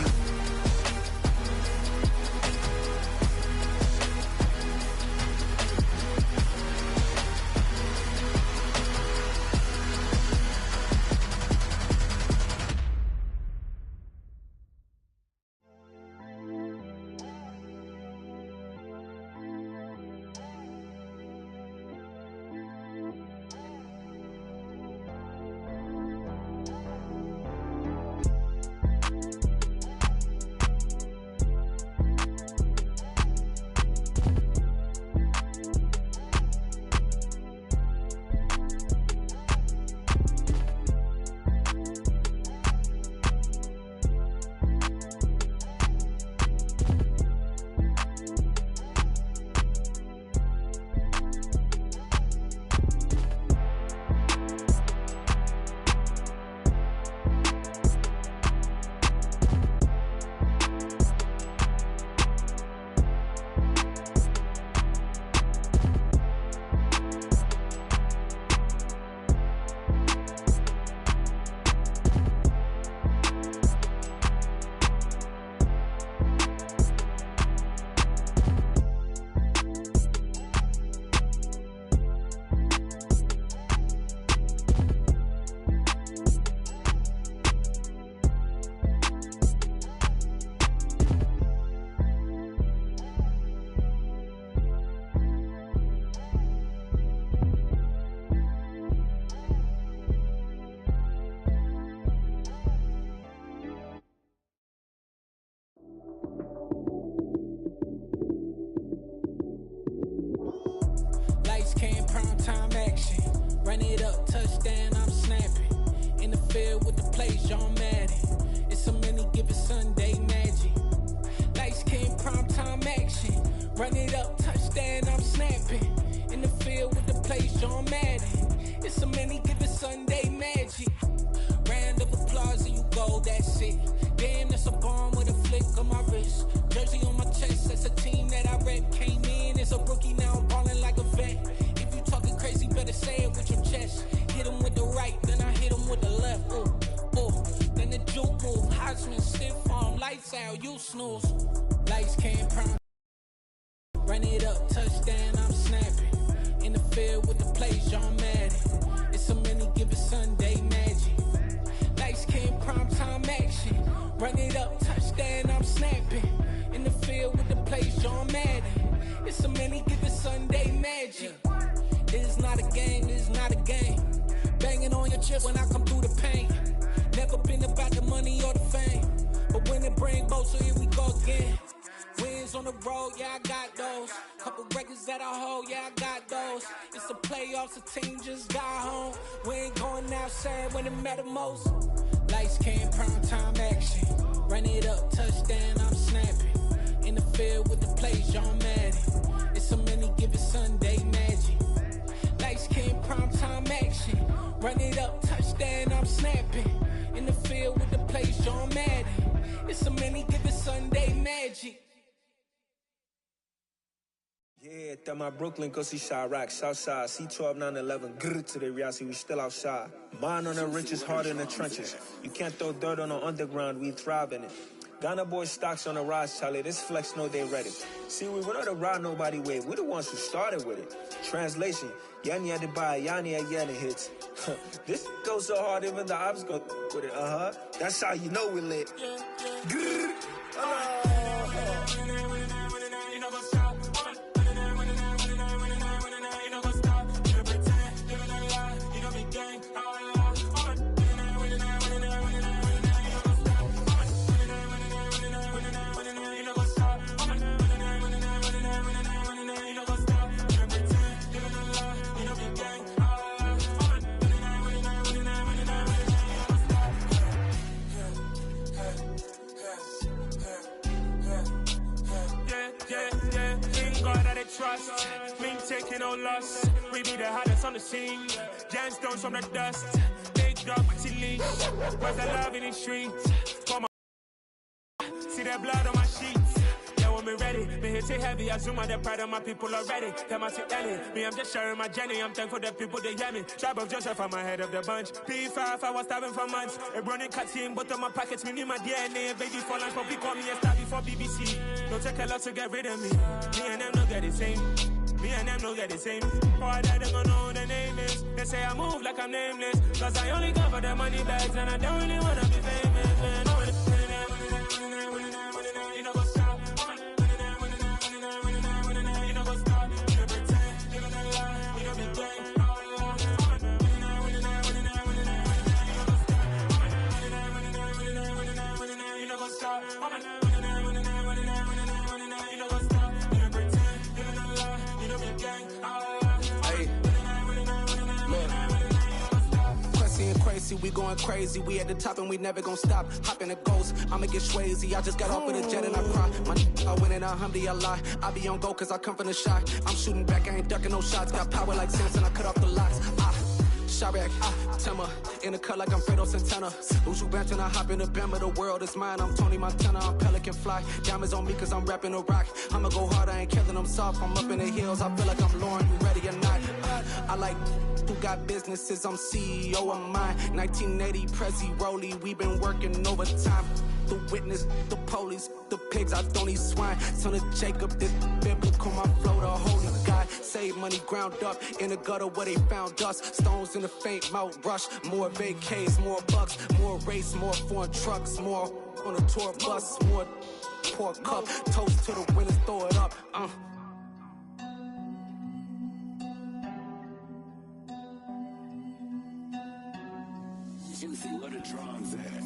Run it up, touchdown, I'm snapping. In the field with the plays, John Madden. It's a many given Sunday magic. Lights came primetime action. Run it up, touchdown, I'm snapping. In the field with the plays, John Madden. It's a many given Sunday magic. Round of applause and you go, that's it. Damn, that's a bomb with a flick on my wrist. Jersey on my chest, that's a team that I rep. Came in as a rookie, now I'm ballin' like a vet. If you talking crazy, better say it with your chest. Hit him with the right, then I hit him with the left. Ooh, ooh, then the juke move. Heisman, stiff arm, lights out, you snooze. Lights came prime. Run it up, touchdown, I'm snapping. In the field with the plays, John Madden. It's a many given Sunday magic. Lights came primetime action. Run it up, touchdown, I'm snapping. In the field with the plays, John Madden. It's a many given Sunday magic. This is not a game, this is not a game. Banging on your chest when I come through the paint. Never been about the money or the fame. But when it can't bring both, so here we go again. Wins on the road, yeah, I got those. Couple records that I hold, yeah, I got those. It's the playoffs, the team just got home. We ain't going outside when it matter most. Lights came, prime time action. Run it up, touchdown, I'm snapping. In the field with the plays, John Madden. It's so many given Sunday magic. Lights came, prime time action. Run it up, touchdown, I'm snapping. In the field with the plays, John Madden. It's so many given Sunday magic. Yeah, that my Brooklyn, go see Chirac, Southside, C12, 911, grrr to the reality, we still outside. Mine on the riches, hard in the trenches. You can't throw dirt on the underground, we thrive in it. Ghana boys stocks on the rise, Charlie, this flex know they ready. See, we were not to ride nobody with, we the ones who started with it. Translation, Yanni had to buy, Yanni had Yanni hits. This goes so hard, even the ops go with it, That's how you know we lit. Grrr. Trust, me taking no loss. We be the hottest on the scene. Gemstones from the dust. Big dog with leash. Where's the love in the streets? For my see that blood on my sheets. Yeah, when we ready, me hit it heavy. I zoom out the pride of my people already. Tell my sit Ellie, me I'm just sharing my journey. I'm thankful that people they hear me. Tribe of Joseph, I'm ahead of the bunch. P5, I was starving for months. A running cutscene, but on my pockets, me need my DNA. Baby for lunch, but we call me a star before BBC. Don't take a lot to get rid of me. Me and them don't get the same. Me and them don't get the same. Boy, that they gonna know who the name is. They say I move like I'm nameless. Cause I only cover the money bags and I don't really wanna be famous, man. You know what's up? You know what's up? You pretend, living a lie. You know be gang. You know what's up? We going crazy, we at the top and we never gonna stop. Hop in the ghost, I'ma get swayzy. I just got off with a jet and I cry. I win in a Humvee, I lie. I be on go cause I come from the shot. I'm shooting back, I ain't ducking no shots. Got power like Samson, I cut off the locks. Chirac, Timmer, in the cut like I'm Fredo Santana. Who's you bench and I hop in the Bama, the world is mine. I'm Tony Montana, I'm Pelican Fly. Diamonds on me cause I'm rapping a rock. I'ma go hard, I ain't killing them soft. I'm up in the hills, I feel like I'm Lauren, you ready or not? I like who got businesses, I'm CEO of mine. 1980 Prezi Rolly, we been working overtime. The witness, the police, the pigs, I don't eat swine. Son of Jacob, this biblical, my flow, the holy God. Save money ground up in the gutter where they found us. Stones in the faint mouth rush. More vacays, more bucks, more race, more foreign trucks, more on a tour bus, more pour cup. Toast to the winners, throw it up. Juicy, what a drums at.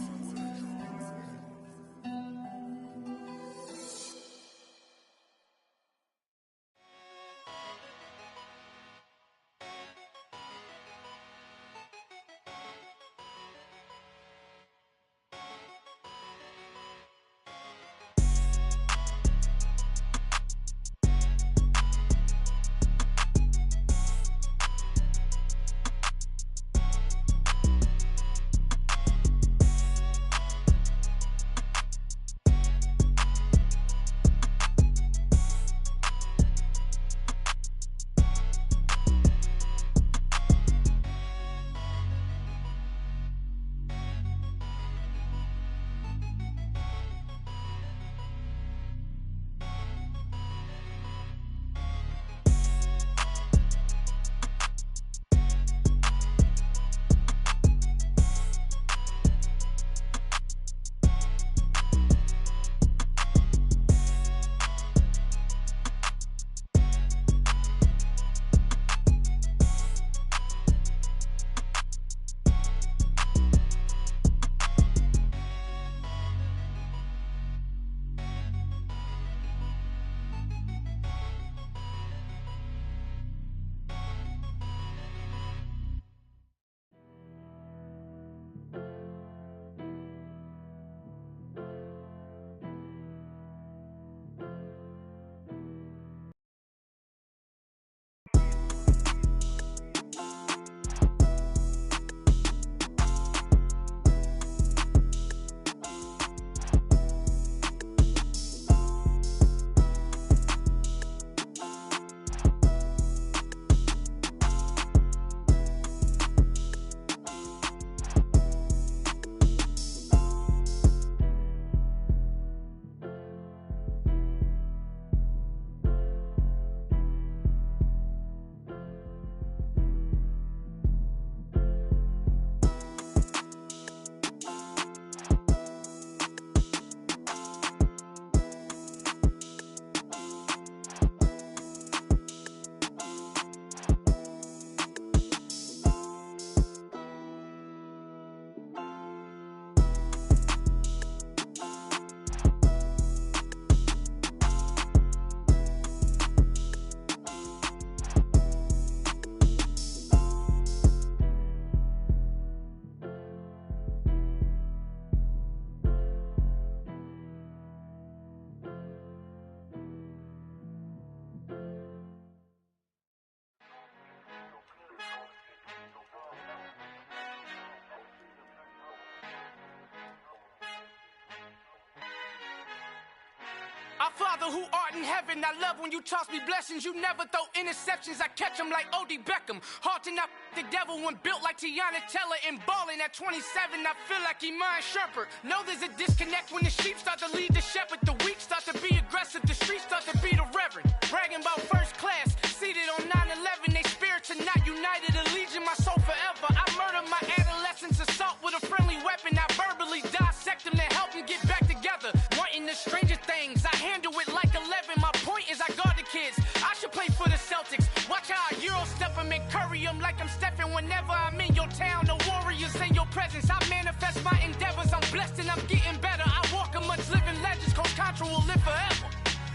Our Father who art in heaven, I love when you toss me blessings. You never throw interceptions, I catch them like O.D. Beckham. Hard to not the devil when built like Tiana Teller and balling at 27. I feel like Iman Shumpert. Know there's a disconnect when the sheep start to lead the shepherd. The weak start to be aggressive, the streets start to be the reverend. Bragging about first class, seated on 9/11. They spirits are not united, allegiance my soul forever. I murdered my adolescence, assault with a friendly weapon. I verbally dissect them to help them get back together. Wanting the stranger things, I handle it like 11. My point is I guard the kids. I should play for the Celtics. Watch how I Euro step them and curry them like I'm stepping. Whenever I'm in your town, the Warriors in your presence. I manifest my endeavors. I'm blessed and I'm getting better. I walk amongst living legends. Coach Contra will live forever.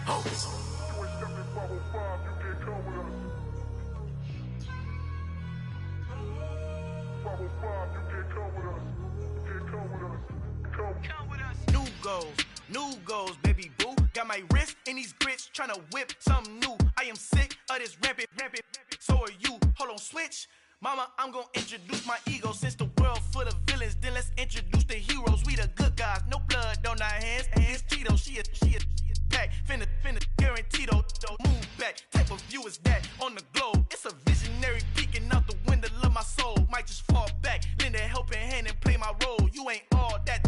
Oh. New goals, baby boo. Got my wrist in these grits, tryna whip something new. I am sick of this rampant. So are you. Hold on, switch. Mama, I'm gonna introduce my ego. Since the world full of villains, then let's introduce the heroes. We the good guys, no blood on our hands. Hands Tito, she a pack. Finna guaranteed move back. Type of view is that on the globe. It's a visionary peeking out the window of my soul. Might just fall back, lend a helping hand and play my role. You ain't all that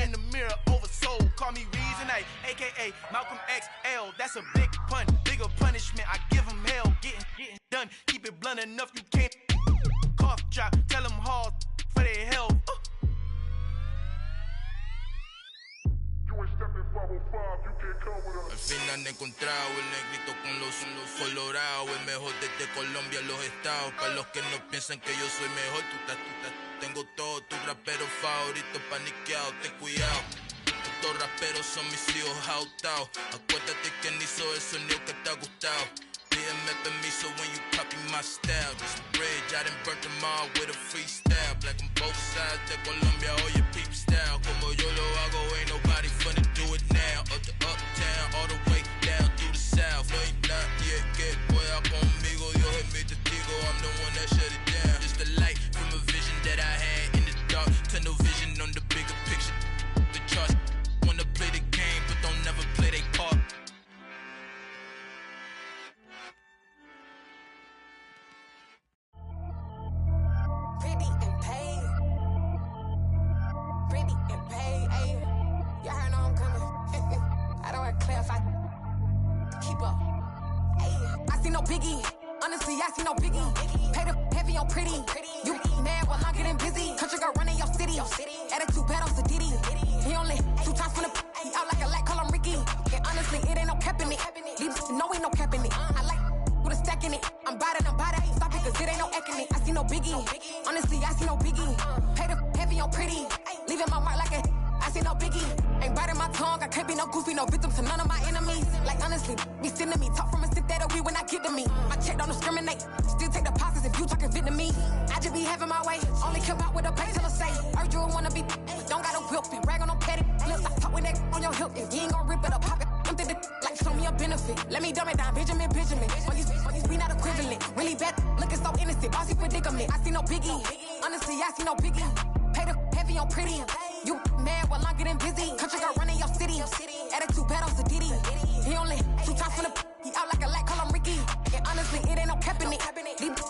in the mirror oversold. Call me Reason A, aka Malcolm XL. That's a big pun, bigger punishment. I give him hell, getting done. Keep it blunt enough, you can't cough drop. Tell them hard for their health. Al fin han encontrado el negrito con los colorados, el mejor desde Colombia, los estados. Para los que no piensan que yo soy mejor, tengo todos tus raperos favoritos paniqueados, ten cuidado. Estos raperos son mis hijos jautados. Acuérdate que ni hizo el sonido que te ha gustado. Pídeme permiso when you copy my style. This bridge, I done burnt them all with a freestyle. Black on both sides de Colombia, oye peep style. Como yo lo hago, ain't nobody finna do it now. Up to uptown, all the way down through the south. No hay nadie que pueda conmigo, Dios es mi testigo. I'm the one that shut it down. Just the light from a vision that I had in the dark. Tunnel vision on the bigger picture. The charts wanna play the game, but don't never play their part. Biggie, honestly, I see no biggie. Pay the heavy on pretty. You mad while I'm getting busy. Country girl running your city. Attitude bad on Diddy. He only 2 times from the he out like a light, call him Ricky. And honestly, it ain't no cap in it. These no ain't no cap in it. I like with a stack in it. I'm about it. Stop it, cause it ain't no eck in it. I see no biggie. Honestly, I see no biggie. Pay the heavy on pretty. Leaving my mark like a I see no biggie. Ain't biting my tongue. I can't be no goofy, no victim to none of my enemies. Like honestly, be sending me talk from a sip that we when I get to me. My check don't discriminate. Still take deposits if you talking Vietnamese. I just be having my way. Only come out with a pay till I say. Heard you wanna be, don't got a whip and rag on no petty. Lips I talk with that on your hip. If you ain't gon' rip it up, pop it. Empty the like show me a benefit. Let me dumb it down, Benjamin. We not equivalent. Really bad, looking so innocent. Bossy predicament. I see no biggie. Honestly, I see no biggie. Pay the heavy on pretty. You mad while I'm getting busy. Country girl running your city. Attitude bad on Diddy. He only 2 times from the he out like a light, call him Ricky. And honestly, it ain't no cap in it.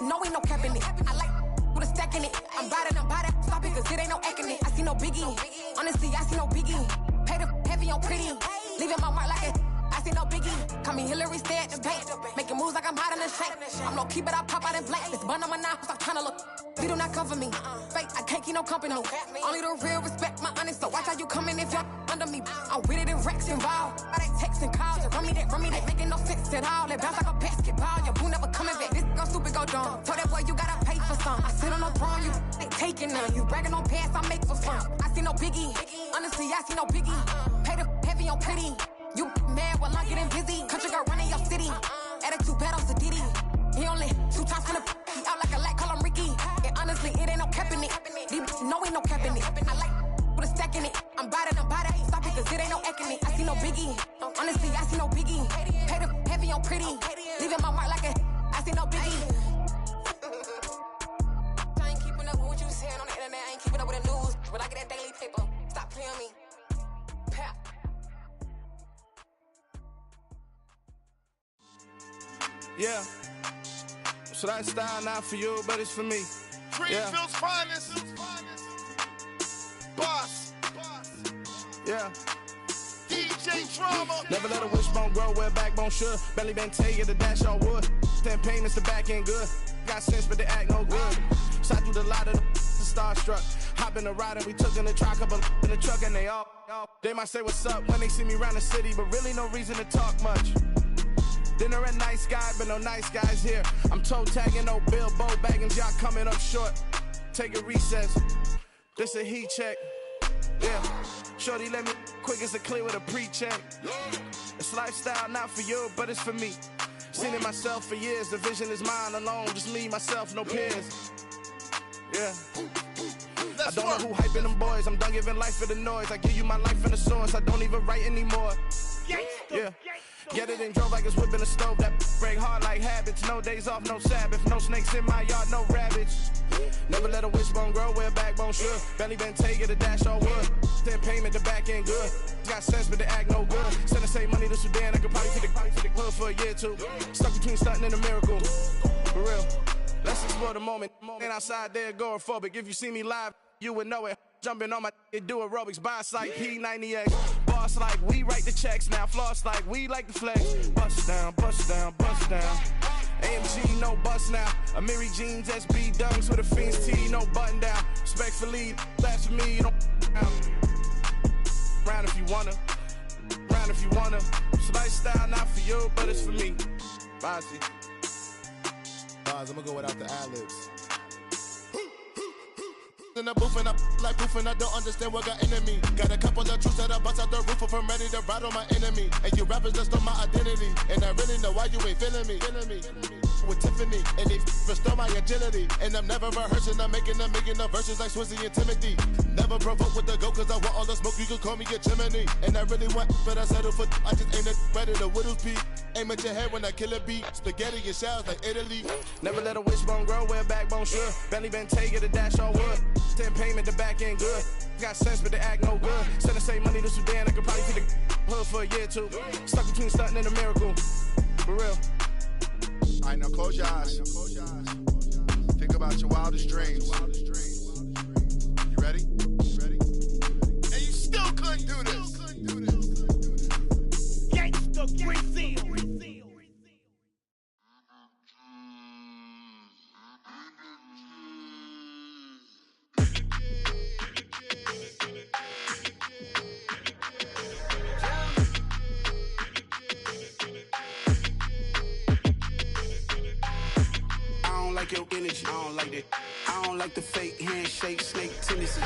No, ain't no cap in it. I like with a stack in it. I'm about it. Stop it, cause it ain't no eck in it. I see no biggie. Honestly, I see no biggie. Pay the heavy on pretty. Leaving my mark like a I see no biggie. Call me Hillary, stay at the bank. Making moves like I'm hot in the shank. I'm low key, but I pop out in blank. This bun on my knife, stop trying to look. We do not cover me. Fake, I can't keep no company. Only the real respect my honest. So watch how you coming if you're under me. I'm with it in Rex involved. I they texting calls. Run me that. Making no sense at all. It bounce like a basketball. Your boo never coming back. This gon' stupid go dumb. Told that boy you gotta pay for some. I sit on no throne, you they taking none. You bragging on pants, I make for fun. I see no biggie. Honestly, I see no biggie. Pay the heavy on pretty. You mad while I'm getting busy. Country girl running your city. Attitude bad on Diddy. He only 2 times from the he out like a light, call him Ricky. And honestly, it ain't no cap in it. No, ain't no cap in it. I like with a stack in it. I'm about it. Stop it, cause it ain't no eck in it. I see no biggie. Honestly, I see no biggie. Pay the heavy on pretty. Leaving my mark like a I see no biggie. I ain't keeping up with what you saying on the internet. I ain't keeping up with the news. But I get that daily paper. Stop playing me. Pap. Yeah. So that style not for you, but it's for me. Greenfield's finest. Boss. Yeah. DJ Drama. Never let a wishbone grow where a backbone should. Belly been take it, the dash all wood. 10 payments, the back end good. Got sense, but they act no good. So I do the lot of the starstruck. Hop in the ride and we took in the truck, couple in the truck, and they all. They might say what's up when they see me around the city, but really no reason to talk much. Dinner a nice guy, but no nice guys here. I'm toe tagging, no Bilbo Baggins, y'all coming up short. Take a recess. This a heat check. Yeah. Shorty let me quick as a clear with a pre-check. It's lifestyle not for you, but it's for me. Seen it myself for years. The vision is mine alone. Just me, myself, no peers. Yeah. I don't know who hyping them boys. I'm done giving life for the noise. I give you my life in the source. I don't even write anymore. Yeah. Get it and drove like it's whipping a stove. That break hard like habits. No days off, no Sabbath. No snakes in my yard, no rabbits. Never let a wishbone grow where a backbone should. Belly been take it, a dash all wood. 10 payment, the back end good. Got sense, but they act no good. Send the same money to Sudan. I could probably take the hood for a year or two. Stuck between stunting and a miracle. For real. Let's explore the moment. Ain't outside there agoraphobic. If you see me live, you would know it. Jumping on my do aerobics, buy site P90X. Boss like we write the checks now. Floss like we like the flex. Bust down, bust down, bust down. AMG, no bust now. Amiri jeans, SB dunks with a Fiends T, no button down. Respectfully, that's for me, you don't round if you wanna. Round if you wanna. So lifestyle not for you, but it's for me. Bossy. Bars, I'm gonna go without the ad-libs. In the booth and I like proof and I don't understand what got into me. Got a couple of truths that I bust out the roof if I'm ready to ride on my enemy. And you rappers just stole my identity, and I really know why you ain't feeling me. With Tiffany, and they restore my agility. And I'm never rehearsing, I'm making $1 million verses like Swizzy and Timothy. Never provoke with the go, cause I want all the smoke, you can call me a chimney. And I really want, but I settle for, I just ain't ready to Whittles Peak. Aim at your head when I kill a beat. Spaghetti and shells like Italy. Never let a wishbone grow where a backbone should. Belly been take it, a dash all wood. 10 payment, the back end good. Got sense, but they act no good. Send the same money to Sudan, I could probably take the hood for a year or two. Stuck between stunting and a miracle. For real. Alright, now close your eyes. Think about your wildest dreams. You ready? And you still couldn't do this. Gangsta Brazil. Your energy, I don't like that. I don't like the fake handshake, snake tendency.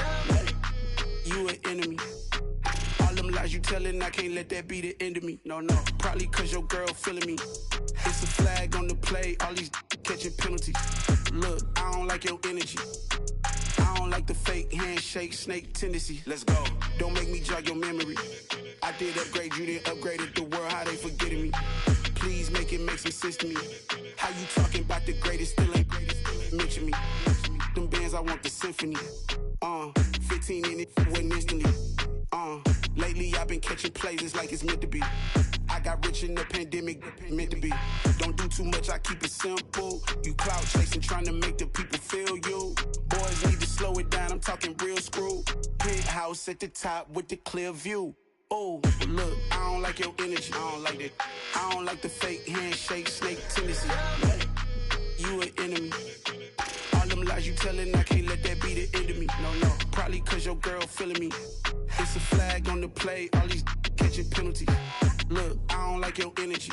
You an enemy. All them lies you telling, I can't let that be the end of me. No, probably cause your girl feeling me. It's a flag on the play, all these catching penalties. Look, I don't like your energy. I don't like the fake handshake, snake tendency. Let's go. Don't make me jog your memory. I did upgrade, you didn't upgrade it. The world, how they forgetting me. Please make it make some sense to me. How you talking about the greatest, still ain't greatest? Mention me. Them bands, I want the symphony. 15 in it, went instantly. Lately I've been catching plays, it's like it's meant to be. I got rich in the pandemic, meant to be. Don't do too much, I keep it simple. You clout chasing, trying to make the people feel you. Boys need to slow it down, I'm talking real screw. Penthouse at the top with the clear view. Oh, look, I don't like your energy. I don't like that. I don't like the fake handshake, snake tendency. You an enemy. All them lies you telling, I can't let that be the end of me. No, probably cause your girl feeling me. It's a flag on the play, all these catching penalties. Look, I don't like your energy.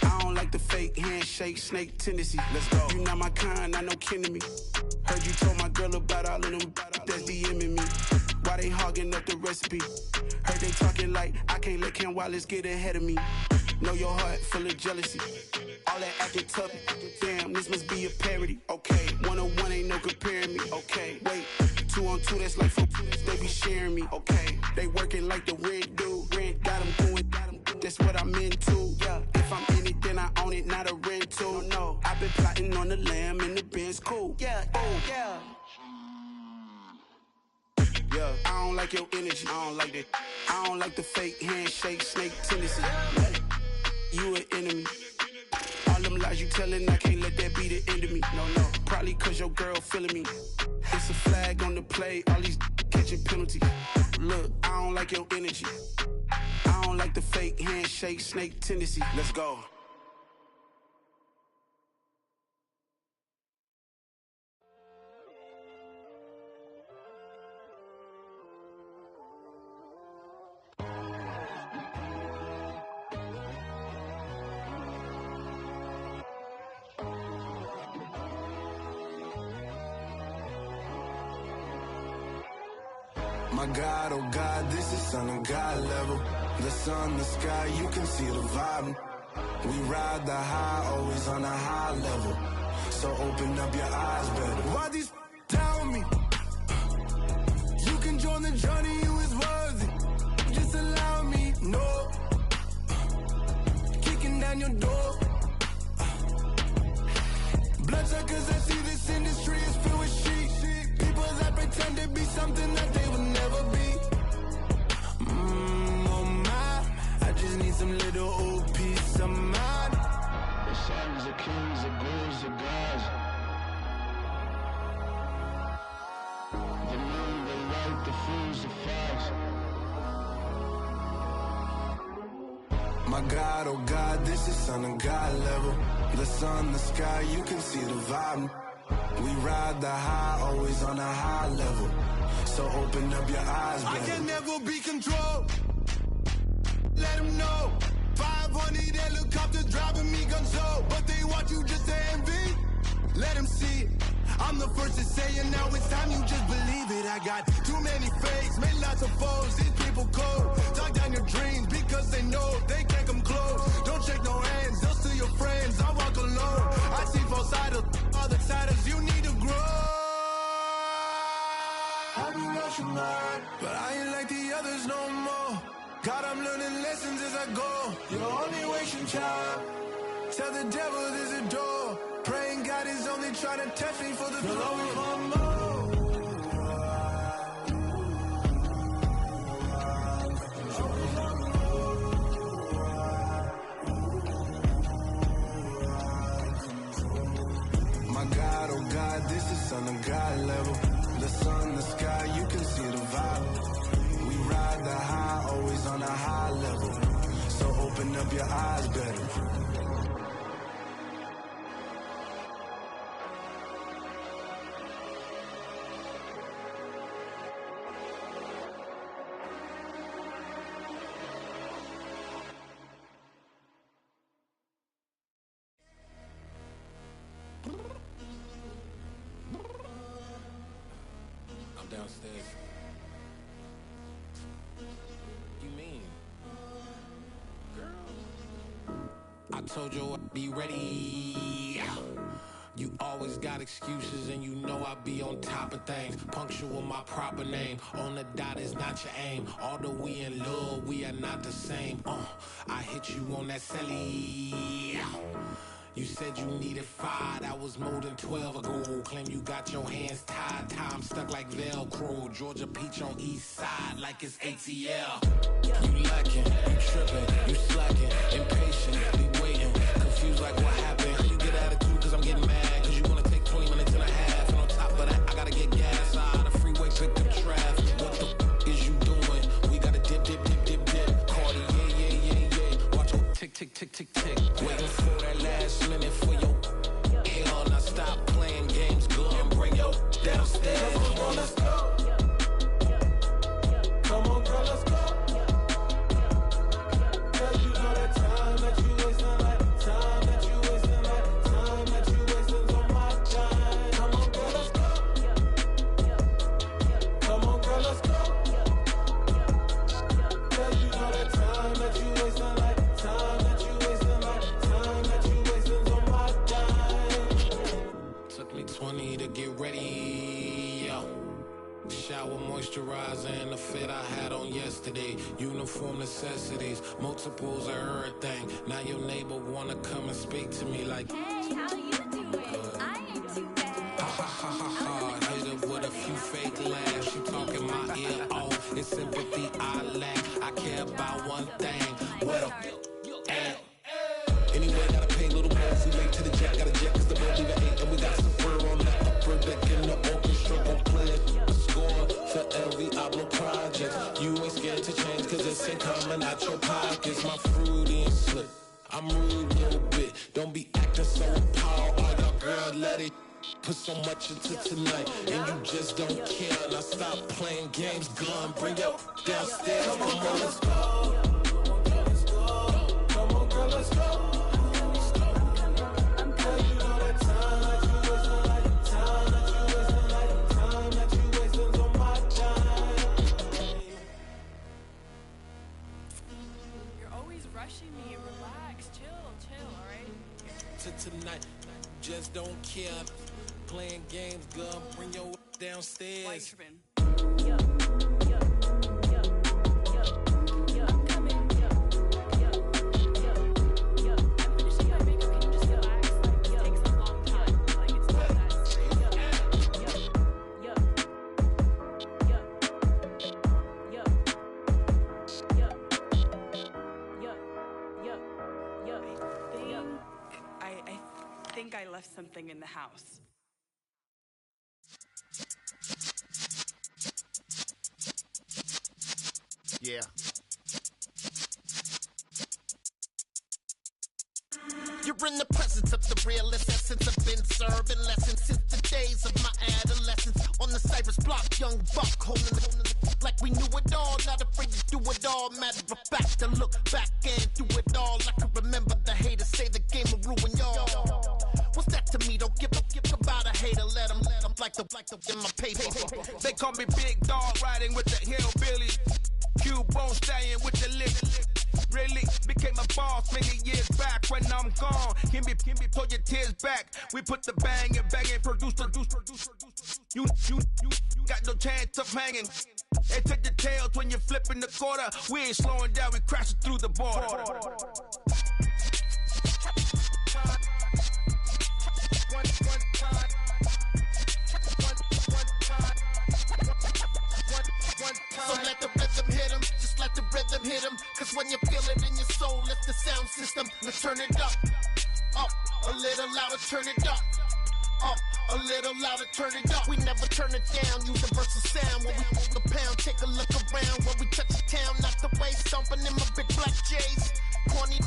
I don't like the fake handshake, snake tendency. Let's go. You not my kind, I know kin to me. Heard you told my girl about all of them that's DMing me. Why they hogging up the recipe? Heard they talking like I can't let Ken Wallace get ahead of me. Know your heart full of jealousy. All that acting tough, damn, this must be a parody. Okay, 1-on-1 ain't no comparing me. Okay, wait, 2-on-2, that's like 4, they be sharing me. Okay, they working like the rent do. Rent got them doing, that's what I'm into. Yeah, if I'm in it, then I own it, not a rental. No, I've been plotting on the lamb and the Benz cool. Yeah, oh, yeah. Yeah, I don't like your energy. I don't like that. I don't like the fake handshake, snake tendency. You an enemy. All them Them lies you telling, I can't let that be the end of me. No, probably cause your girl feeling me. It's a flag on the play, all these catching penalties. Look, I don't like your energy. I don't like the fake handshake, snake tendency. Let's go. My God, oh God, this is Son of God level. The sun, the sky, you can see the vibe. We ride the high, always on a high level. So open up your eyes better. Why these tell me? You can join the journey, you is worthy. Just allow me, no. Kicking down your door. Bloodsuckers, I see this industry is filled with sheep. People that pretend to be something that they would never be. Oh my, I just need some little old peace of mind. The sons of kings, the ghouls, the gods. The moon, the light, the fools, the facts. My God, oh God, this is Son of God level. The sun, the sky, you can see the vibe. We ride the high, always on a high level. So open up your eyes, baby. I can never be controlled. Let them know. 500 helicopters driving me gonzo. But they want you just to envy. Let them see it. I'm the first to say it, now it's time you just believe it. I got too many fakes, made lots of foes. These people cold. Talk down your dreams because they know they can't come close. Don't shake no hands, they'll steal your friends. I walk alone. I see false idols, other siders, you need to grow. Have you lost your mind? But I ain't like the others no more. God, I'm learning lessons as I go. You're only wasting time. Tell the devil there's a door. Praying God is only trying to test me for the glory. My God, oh God, this is Son of God level. The sun, the sky, you can see the vibe. We ride the high, always on a high level. So open up your eyes better. Downstairs. You mean? Girl, I told you I'd be ready. You always got excuses and you know I be on top of things. Punctual my proper name. On the dot is not your aim. Although we in love, we are not the same. I hit you on that celly. You said you needed 5, that was more than 12 ago. Claim you got your hands tied, time stuck like Velcro. Georgia Peach on east side like it's ATL. You lacking, you tripping, you slacking, impatient, be waiting, confused like what happened. You get attitude cause I'm getting mad, cause you wanna take 20 minutes and a half. And on top of that, I gotta get gas out of the freeway, pick up traffic. What the is you doing? We gotta dip, dip, dip, dip, dip. Cardi, yeah. Watch your tick, tick, tick, tick, tick. Waiting for that last minute for your hell. Now stop playing games, go and bring your downstairs. Come on, let's go. Come on, girl, let's go. Cause you know that time that you wasting, like time that you wasting, like time that you wasting on my time. Come on, girl, let's go. Come on, girl, let's go. Cause you know that time that you wasting, like time that you wasting, like time that you wasting on my time. Took me 20 to get ready, yo. Shower, moisturizer, and the fit I had on yesterday. Uniform necessities, multiples of everything. Now your neighbor wanna come and speak to me like, hey, how you doing? I ain't too bad. Ha ha ha ha ha. Hit her with a few fake laughs. She talking my ear off. It's sympathy I lack. I care about one thing. Well, and anyway, gotta pay a little more if we make That's so appalled. All y'all girls let it put so much into tonight, and you just don't care. Now stop playing games, gun, bring your downstairs. Come on, girl, let's go. Come on, girl, let's go. Tonight, just don't care. Playing games, girl, bring your downstairs. I left something in the house. Yeah. You're in the presence of the realest essence. I've been serving lessons since the days of my adolescence. On the Cypress block, young buck holding the like we knew it all. Not afraid to do it all. Matter of fact, to look back and do it all. I can remember the haters say the game will ruin y'all. What's that to me? Don't give about a hater. Let them like the in my paper. They call me Big Dog, riding with the hillbillies. Cubone staying with the lick. Really became a boss many years back. When I'm gone, can be pull your tears back. We put the bang and produce. You got no chance of hanging. They take the tails when you're flipping the quarter. We ain't slowing down, we crashing through the border. So let the rhythm hit him, just let the rhythm hit him. Cause when you feel it in your soul, lift the sound system. Let's turn it up, a little louder, turn it up. A little louder, turn it up. We never turn it down, universal sound. When we hold the pound, take a look around. When we touch the town, not the way, stomping in my big black J's. Corny,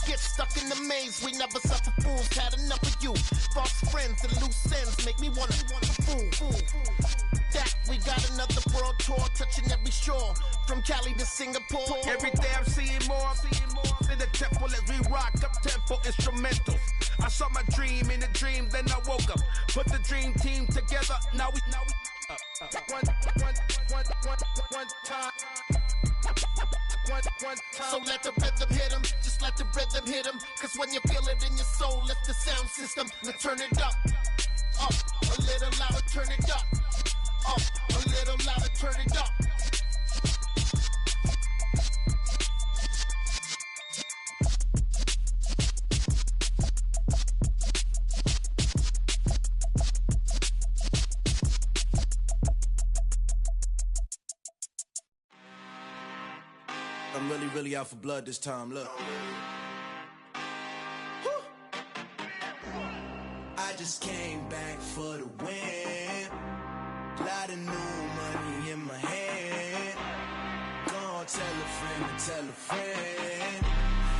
get stuck in the maze. We never suffer fools, had enough of you. False friends and loose ends make me wanna fool. That we got another world tour, touching every shore, from Cali to Singapore. Every day I'm seeing more in the temple as we rock up tempo instrumentals. I saw my dream in a dream, then I woke up. Put the dream team together, now we one time. So let the rhythm hit him, just let the rhythm hit him. Cause when you feel it in your soul, lift the sound system. Now turn it up, a little louder, turn it up. A little louder, turn it up. I'm really out for blood this time, look. I just came back for the win. Lot of new money in my hand. Gonna tell a friend to tell a friend.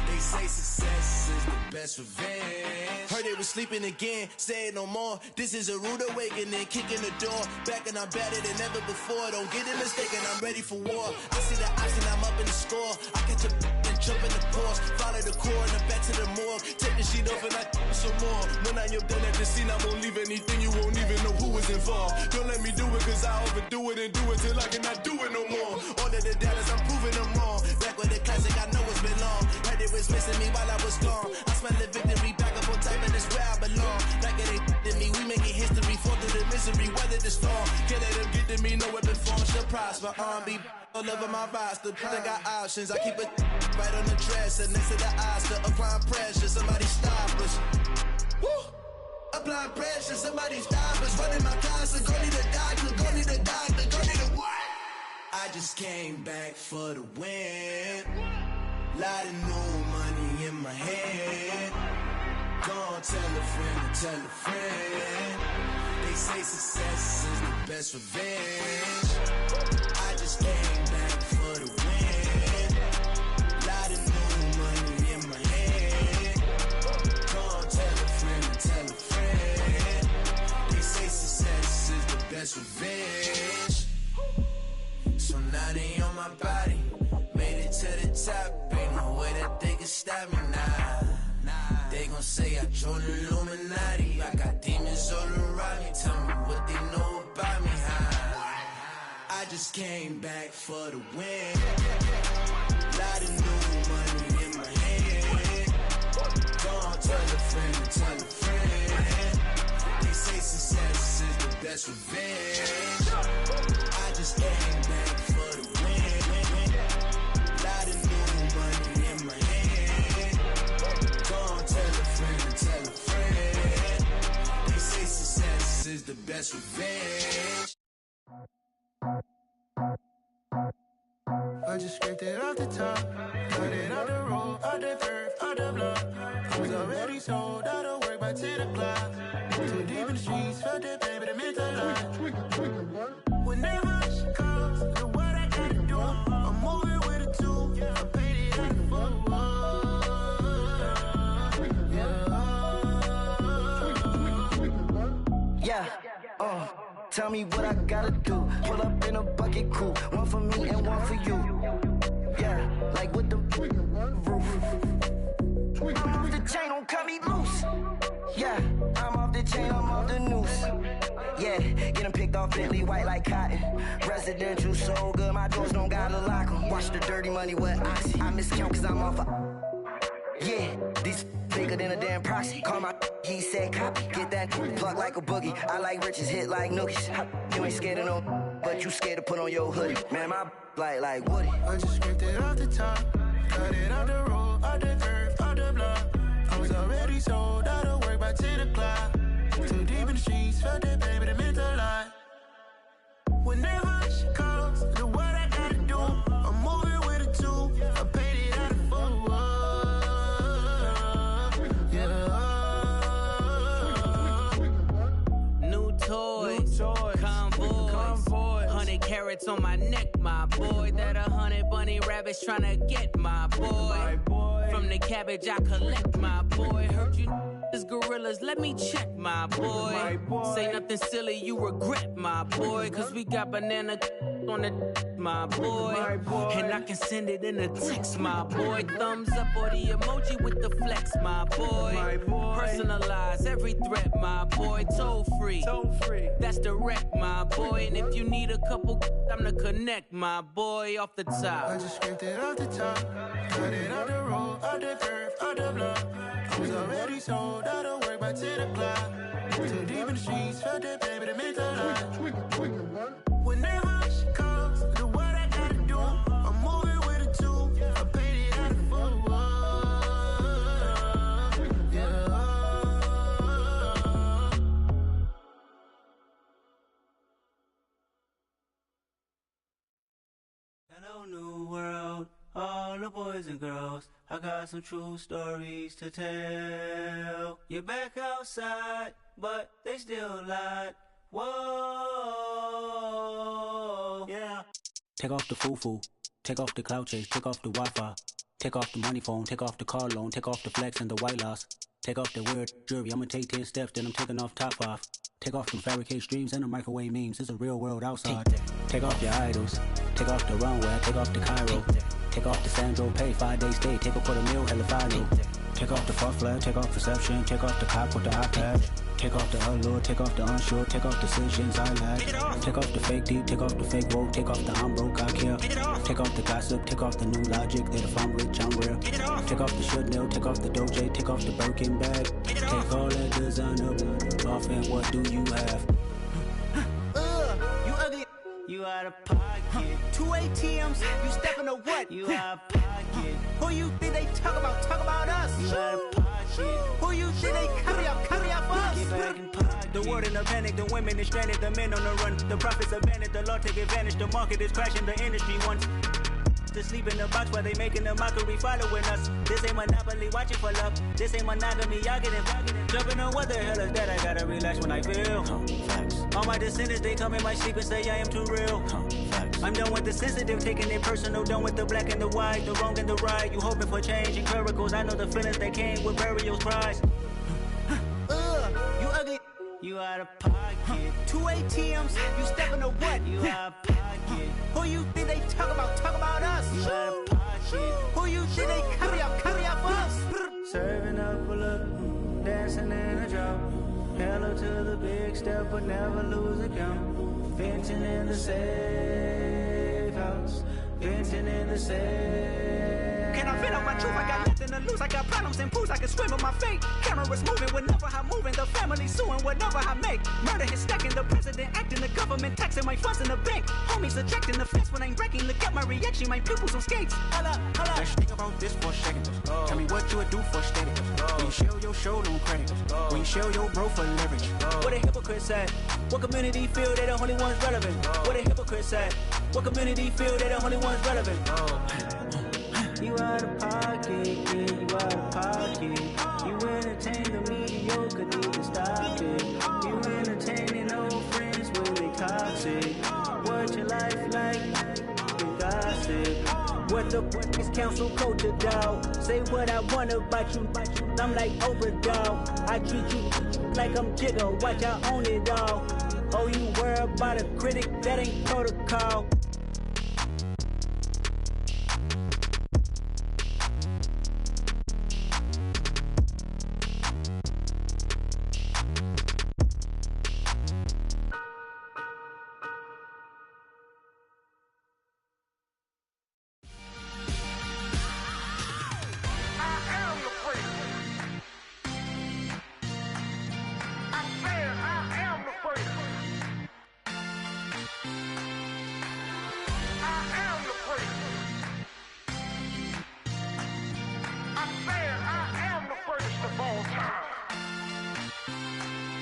They say success is the best revenge. Heard they was sleeping again, say it no more. This is a rude awakening, kicking the door. Back and I'm better than ever before. Don't get it mistaken, I'm ready for war. I see the option, I'm up in the score. I catch a and jump in the course. Follow the core and then back to the morgue. Take the sheet off and I some more. When I am done at the scene, I won't leave anything. You won't even know who was involved. Don't let me do it, cause I overdo it and do it till I cannot do it no more. All of the doubters, I'm proving them wrong. Back with the classic, I know it's been long. Heard it was missing me while I was gone. I smell the victory back up on time, and it's where I belong. Like it ain't to me, we making history. Fall through the misery, weather the storm. Can't let them get to me, no weapon form shall prosper. R&B all over my roster. I got options, I keep it right on the dresser. Next to the Oscar, applying pressure. Somebody stop us. Woo! Applying pressure, somebody stop us. Running my closet, go need a doctor, go need a doctor, go need a what? I just came back for the win. Lot of new money in my hand. Gonna tell a friend to tell a friend. They say success is the best revenge. I just came back for the win. Lot of new money in my hand. Gonna tell a I joined the Illuminati. I got demons all around me. Tell me what they know about me. I just came back for the win. Lot of new money in my hand. Don't tell a friend, tell a friend. They say success is the best revenge. I just came back for the win. Lot of new money in my hand. Don't tell a friend, tell a friend. They say success is the best revenge. I just scraped it off the top, cut it out the road, out the curve, out the block. I was already sold out of work by 10 o'clock. Too deep in the streets, felt that pain, but it meant a lot. Whenever she calls, know what I gotta do. I'm moving with a two, I paid it out the full. Yeah, tell me what I gotta do. Pull up in a bucket crew, one for me and one for you. Yeah, like with the roof. I'm off the chain, don't cut me loose. Yeah, I'm off the chain, I'm off the noose. Yeah, getting picked off Bentley white like cotton. Residential so good, my doors don't gotta lock 'em. Watch the dirty money with oxy. I miscount cause I'm off yeah, these bigger than a damn proxy. Call my he said copy. Get that plug like a boogie. I like riches, hit like nookies. You ain't scared of no, but you scared to put on your hoodie. Man, my like Woody. I just scraped it off the top, cut it out the road, out the curve, out the block. I was already sold out of work by 10 o'clock. Too deep in the streets, felt that pain, but it meant a lot. Whenever she calls, know what I gotta do. I'm moving with a two, I paid it out of full. Toys, convoys, 100 carats on my neck, my boy. That 100 bunny rabbits tryna get my boy. From the cabbage I collect, my boy. Heard you is gorillas, let me check, my boy. Say nothing silly, you regret, my boy. Cause we got banana on the my boy. And I can send it in a text, my boy. Thumbs up or the emoji with the flex, my boy. Personalize every threat, my boy. Toll free. That's direct, my boy. And if you need a couple, I'm the connect, my boy. Off the top. I just scraped it off the top, cut it out the road, out the curve, out the block. I was already sold out of work by 10 o'clock. Too deep in the streets, felt that pain, but it meant a lot. Whenever she calls, know what I gotta do. I'm moving with a two, I paid it out of full. Hello, new world, all the boys and girls. I got some true stories to tell. You're back outside, but they still lied. Whoa, yeah. Take off the foo-foo, take off the cloud chase, take off the Wi-Fi, take off the money phone, take off the car loan, take off the flex and the white loss. Take off the weird jewelry, I'ma take 10 steps, then I'm taking off top off. Take off them fabricate streams and the microwave memes, it's a real world outside. Take off your idols, take off the runway, take off the Cairo. Take off the Sandro pay, 5 days stay, take a $250,000, hella follow. Take off the fuck flag, take off perception, take off the cop with the iPad. Take off the allure, take off the unsure, take off decisions I lack. Take off the fake deep, take off the fake woke, take off the I'm broke, I care. Take off the gossip, take off the new logic, that if I'm rich, I'm real. Take off the Chanel, take off the Doja, take off the Birkin bag. Take all that designer off and what do you have? You ugly, you out of pocket. 2 ATMs, you stepping to what? You out of pocket. Who you think they talk about us? You out of pocket. Who you think they carry up for us? Get back in pocket. The world in a panic, the women is stranded, the men on the run. The profits abandoned, the law take advantage, the market is crashing, the industry wants to sleep in the box while they making a mockery following us. This ain't Monopoly, watching for love. This ain't monogamy, y'all getting jumping on what the hell is that? I gotta relax when I feel. All my descendants, they come in my sleep and say I am too real. I'm done with the sensitive, taking it personal. Done with the black and the white, the wrong and the right. You hoping for change and miracles. I know the feelings that came with burials, cries. You ugly. You out of pocket. 2 ATMs, you stepping to what? You out of pocket. Who you think they talk about us? You out of pocket. Who you think they carry up for us? Serving up a look, damn. Hello to the big step, but never lose account. Venting in the safe house. Venting in the safe. Can I vent on my truth? I got nothing to lose. I got problems and pools. I can swim with my fate. Cameras moving whenever I'm moving. The family suing whatever I make. Murder is stacking. The president acting. The government taxing my funds in the bank. Homies ejecting the fence when I'm breaking. Look at my reaction. My pupils on skates. Hold up. Let's think about this for a second. Tell me what you would do for status. When you show your show, no credit. When you show your bro for leverage. What a hypocrite said. What community feel they the only ones relevant? What a hypocrite said. What community feel they the only ones relevant? You out of pocket, yeah, you out of pocket. You entertain the mediocre, need to stop it. You entertaining old friends when they toxic. What your life like? You gossip. What the fuck is council culture, dog? Say what I want about you. I'm like overdog. I treat you like I'm Jigga. Watch I own it all. Oh, you worry about a critic? That ain't protocol.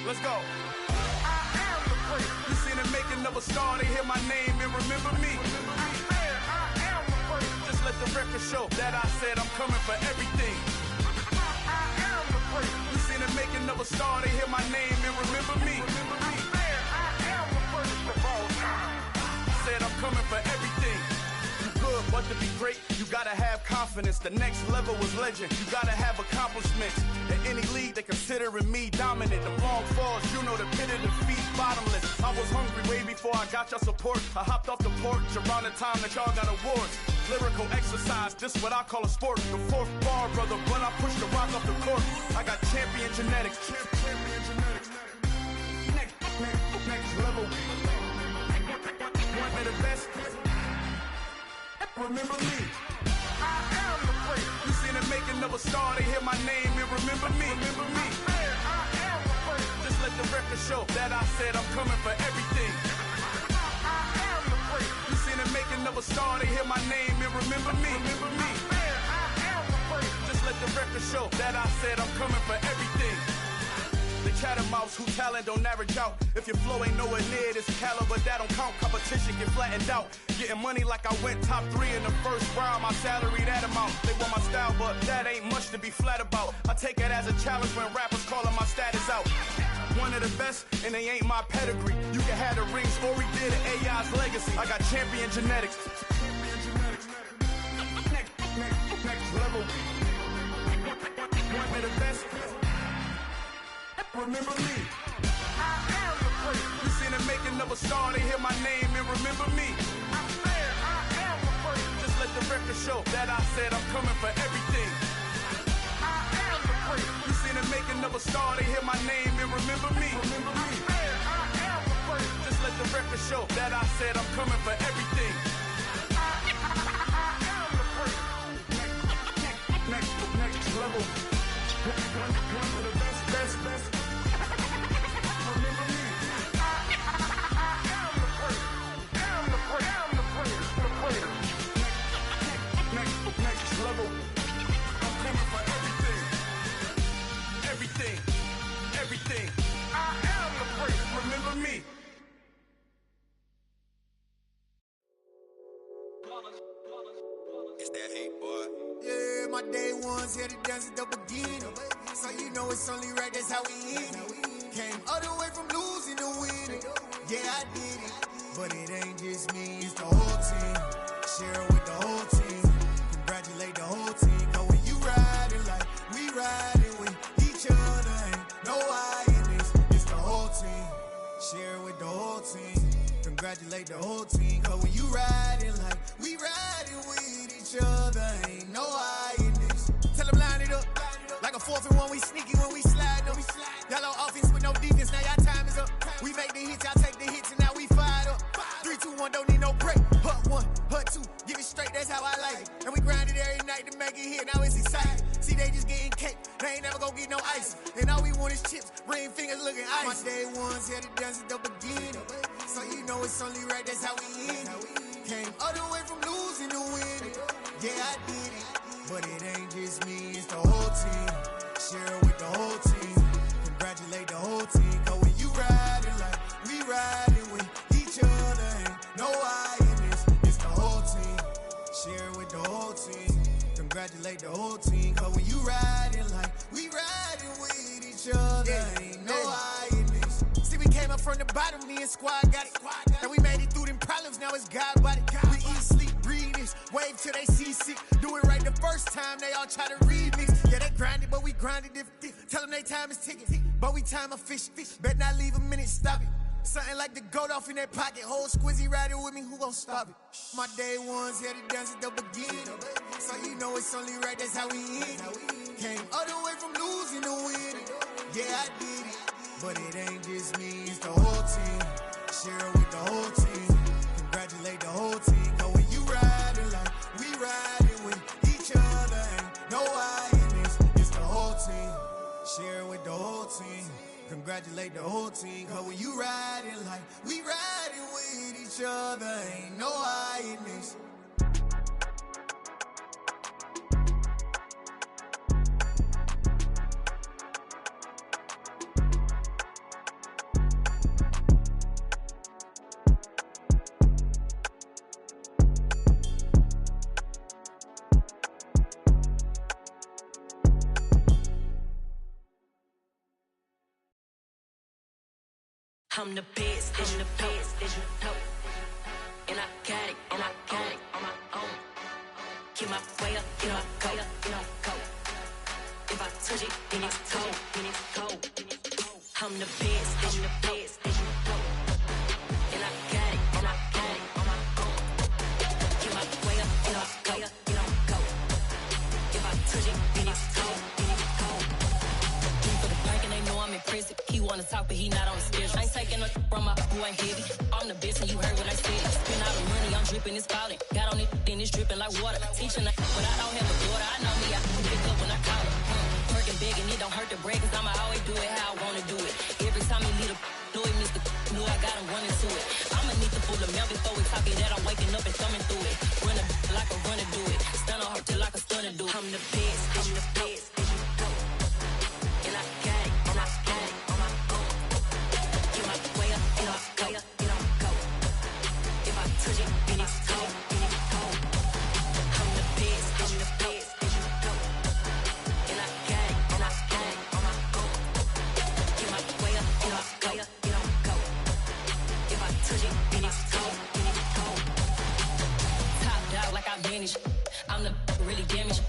Let's go. You seen the making of a star, they hear my name and remember me. Just let the record show that I said I'm coming for everything. You seen the making of a star, they hear my name and remember me. Said I'm coming for everything. Good, but to be great, you gotta have confidence. The next level was legend. You gotta have accomplishments. In any league, they considering me dominant. The long falls, you know the pit of defeat, bottomless. I was hungry way before I got your support. I hopped off the porch around the time that y'all got awards. Lyrical exercise, this what I call a sport. The fourth bar, brother, when I push the rock off the court. I got champion genetics. Next level. One of the best. Remember me. I am the place. You seen the making of a star, they hear my name and remember me. Remember me. I am the place. Just let the record show that I said I'm coming for everything. I am the place. You seen the making of a star, they hear my name and remember me. Remember me. I am the place. Just let the record show that I said I'm coming for everything. The catamouse who talent don't average out. If your flow ain't nowhere near this caliber, that don't count. Competition get flattened out. Getting money like I went top 3 in the first round. My salary that amount. They want my style, but that ain't much to be flat about. I take it as a challenge when rappers calling my status out. One of the best, and they ain't my pedigree. You can have the rings, or we did it, AI's legacy. I got champion genetics. Next level. One of the best. Remember me. I am the place. You seen the making of a star, they hear my name and remember me. I am the place. Just let the record show that I said I'm coming for everything. I am the place. You seen the making of a star, they hear my name and remember me. Remember me. I am the place. Just let the record show that I said I'm coming for everything. I am the place. Next level. One of the best. Remember me. I am the place. Am the place. Next level. I'm coming for everything. Everything. I am the place. Remember me. It's that hate, boy. Yeah, my day ones here to dance at the beginning. So you know it's only right, that's how we eat it. Came all the way from losing to winning. Yeah, I did it. But it ain't just me, it's the whole team. Share with the whole team. Congratulate the whole team. Cause when you riding like we riding with each other, ain't no I in this. It's the whole team. Share with the whole team. Congratulate the whole team. Cause when you riding like we riding with each other, ain't no I in this. Tell them line it up. Like a 4th and 1, we sneaky when we slide. No, we slide. Yellow offense with no defense. fingers looking ice. My day ones had to dance at the beginning. So you know it's only right, that's how we end it. Came all the way from losing to winning. Yeah, I did it. But it ain't just me, it's the whole team. Share it with the whole team. Congratulate the whole team. Cause when you riding like we riding with each other, ain't no I in this. It's the whole team. Share it with the whole team. Congratulate the whole team. Cause when you riding like we riding with each other, ain't no I in this. See, we came up from the bottom, me and squad got it. And we made it through them problems, now it's God body. We eat, sleep, breathe this. Wave till they see sick. Do it right the first time, they all try to remix. Yeah, they grinded, but we grinded different. Tell them they time is ticking, but we time a fish. Bet not leave a minute, stop it. Something like the goat off in that pocket. Whole squizzy riding with me, who gon' stop it? My day ones had to dance at the beginning. So you know it's only right, that's how we end it. Came all the way from losing to winning. Yeah, I did it. But it ain't just me, it's the whole team. Share it with the whole team. Congratulate the whole team. Cause when you riding like we riding with each other, ain't no I in this. It's the whole team. Share it with the whole team. Congratulate the whole team. Cause when you riding like we riding with each other, ain't no I in this. I'm the best, I'm the best, as you know. And I got it, and I got it on my own. Get my way up, get my go, get my go. If I touch it, then it's cold, then it's cold. I'm the best, as you know. And I got it, and I got it on my own. Get my way up, get my go, get my go. If I touch it, then it's cold, then it's cold. Keep for the bank and they know I'm impressive. He wanna talk, but he not on the schedule. I ain't taking no from my who ain't heavy. I'm the best and you heard what I said. Spend all the money, I'm dripping, it's falling. Got on it, then it's dripping like water. Teaching that, but I don't have a daughter. I know me, I can pick up when I call her. Working big and it don't hurt the break, cause I'ma always do it how I wanna do it. Every time he lead a know it, Mr. Knew I got him running to it. I'ma need to pull the mail before we talk it that I'm waking up and thumbing through it. Run a like a runner do it. Stun on her till like a stunner do it. I'm the best, I'm the best. And I got it, and I got it on my own. Get my way up, get my go, get my go. If I touch it, then it's cold, then it's cold. I'm the best, I'm the best, as you know. And I got it, and I got it on my own. Get my way up, get my go, get my go. If I touch it, then it's cold, then it's cold. Top dog like I vanished. I'm the really damaged.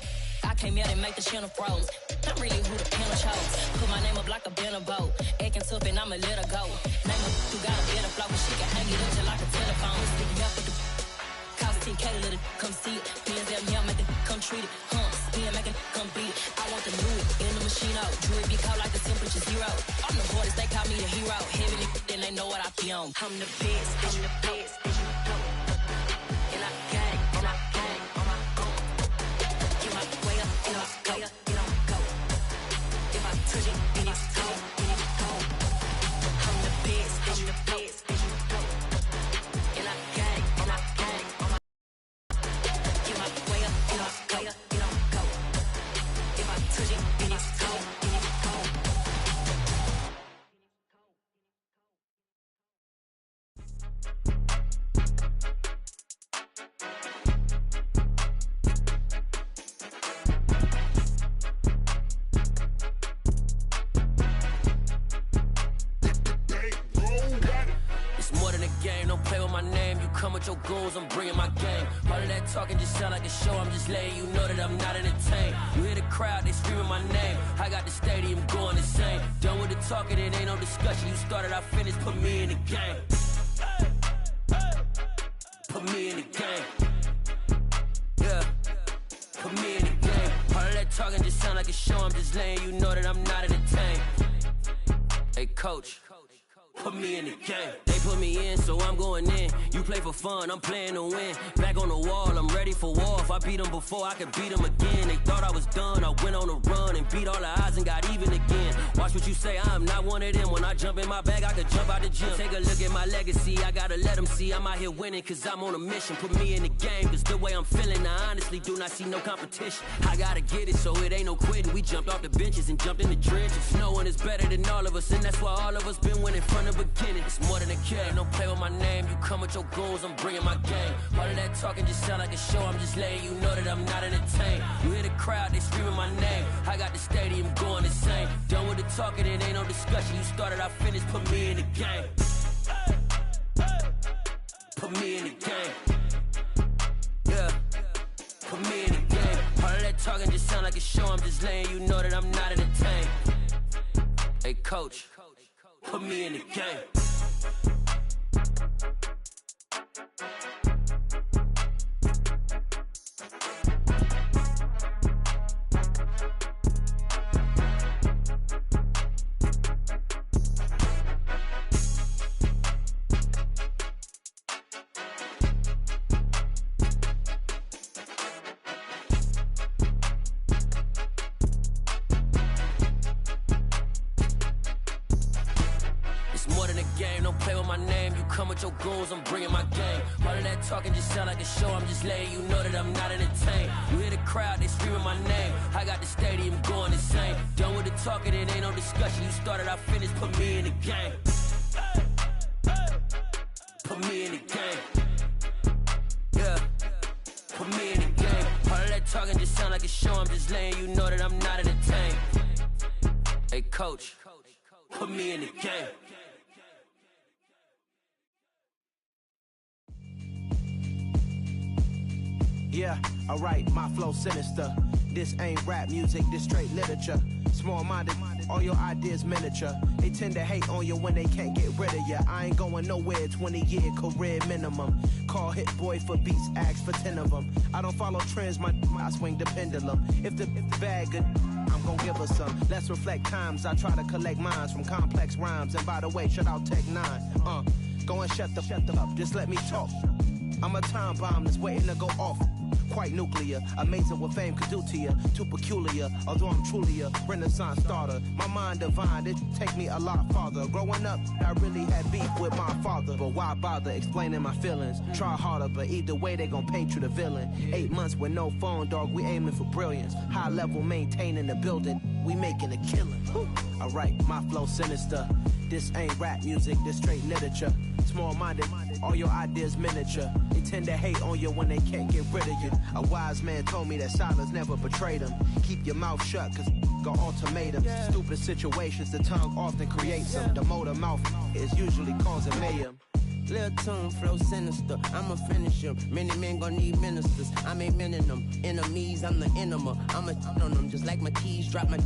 I came out and make the channel froze. I'm really who the panel chose. Put my name up like a banner boat. Acting tough and I'ma let her go. Name her who got a better flow, but she can hang it up just like a telephone. Stick me up with the cost 10K to let it come see it. Bands out here, make it come treat it. Spin, make it come beat it. I want the new in the machine out. Jewelry be cold like the temperature 0. I'm the boys, they call me the hero. Heavy then they know what I be on. I'm the best, I'm the best, as you know. And I got it, and I got it on my own. Get my way up, get my go, get my go. If I touch it, then it's cold, then it's cold. I'm the best, I'm the best, as you know. And I got it, and I got it on my get my way up, get my go, get my go. If I touch it, then it's cold, then it's cold. Don't play with my name, you come with your goons, I'm bringing my game. All of that talking just sound like a show, I'm just letting you know that I'm not entertained. You hear the crowd, they screaming my name. I got the stadium going insane. Done with the talking, it ain't no discussion. You started, I finished, put me in the game. Put me in the game. Yeah, put me in the game. All of that talking just sound like a show, I'm just letting you know that I'm not entertained. Hey coach, put me in the game. They put me in, so I'm going in. You play for fun, I'm playing to win. Back on the wall, I'm ready for war. If I beat them before, I could beat them again. They thought I was done, I went on a run and beat all the odds and got even again. Watch what you say, I'm not one of them. When I jump in my bag, I could jump out the gym. Take a look at my legacy, I gotta let them see I'm out here winning, cause I'm on a mission. Put me in the game, cause the way I'm feeling, I honestly do not see no competition. I gotta get it, so it ain't no quitting. We jumped off the benches and jumped in the trenches. No one is better than all of us, and that's why all of us been winning from the beginning. It's more than a kill, don't play with my name. You come with your goons, I'm bringing my game. All of that talking just sound like a show, I'm just letting you know that I'm not entertained. You hear the crowd, they screaming my name. I got the stadium going insane. Done with the talking, it ain't no discussion. You started, I finished, put me in the game. Put me in the game. Yeah, put me in the game. All of that talking just sound like a show, I'm just letting you know that I'm not entertained. Hey coach, put me in the game. Your goons, I'm bringing my game. All of that talking just sound like a show, I'm just letting you know that I'm not entertained. You hear the crowd, they screaming my name. I got the stadium going insane. Done with the talking, it ain't no discussion. You started, I finished, put me in the game. Put me in the game. Yeah, put me in the game. All of that talking just sound like a show, I'm just letting you know that I'm not entertained. Hey coach, put me in the game. Yeah, alright, my flow sinister. This ain't rap music, this straight literature. Small-minded, all your ideas miniature. They tend to hate on you when they can't get rid of you. I ain't going nowhere, 20-year career minimum. Call Hit Boy for beats, ask for 10 of them. I don't follow trends, I swing the pendulum. If the bag good, I'm gon' give her some. Let's reflect times, I try to collect minds from complex rhymes. And by the way, shout out Tech 9. Go and shut the up, just let me talk. I'm a time bomb that's waiting to go off. Quite nuclear, amazing what fame could do to you. Too peculiar, although I'm truly a renaissance starter. My mind divine, it take me a lot farther. Growing up, I really had beef with my father. But why bother explaining my feelings? Try harder, but either way they gon' paint you the villain. 8 months with no phone, dog, we aiming for brilliance. High level maintaining the building, we making a killing. Alright, my flow sinister. This ain't rap music, this straight literature. Small-minded, all your ideas miniature. They tend to hate on you when they can't get rid of you. A wise man told me that silence never betrayed him. Keep your mouth shut, cause got ultimatums. Stupid situations, the tongue often creates them. The motor mouth is usually causing mayhem. Lil' tune, flow sinister, I'ma finish him. Many men gon' need ministers, I'm aiming them. Enemies, I'm the enema. I'ma on them, just like my keys, drop my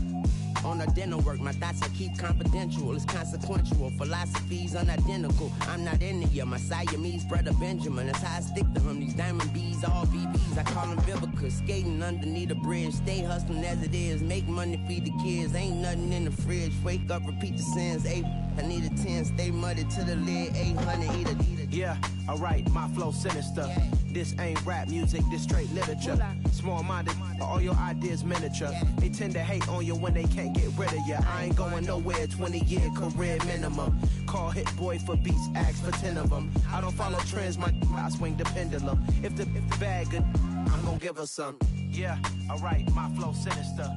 on the dinner work. My thoughts I keep confidential, it's consequential. Philosophies unidentical, I'm not into you. My Siamese brother Benjamin, that's how I stick to him. These diamond bees, all BBs, I call them Vivica. Skating underneath the bridge, stay hustling as it is. Make money, feed the kids, ain't nothing in the fridge. Wake up, repeat the sins, I need a 10, stay muddy to the lid, 800, eat it. Yeah, alright, my flow sinister. This ain't rap music, this straight literature. Small-minded, all your ideas miniature. They tend to hate on you when they can't get rid of you. I ain't going nowhere, 20-year career minimum. Call Hit Boy for beats, ask for 10 of them. I don't follow trends, I swing the pendulum. If the bag good, I'm gon' give her some. Yeah, alright, my flow sinister.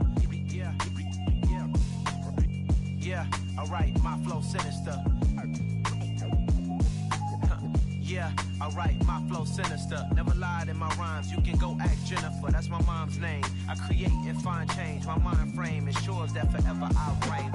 Yeah, alright, my flow sinister. Yeah, alright, my flow sinister. Never lied in my rhymes, you can go ask Jennifer. That's my mom's name. I create and find change. My mind frame ensures that forever I'll reign.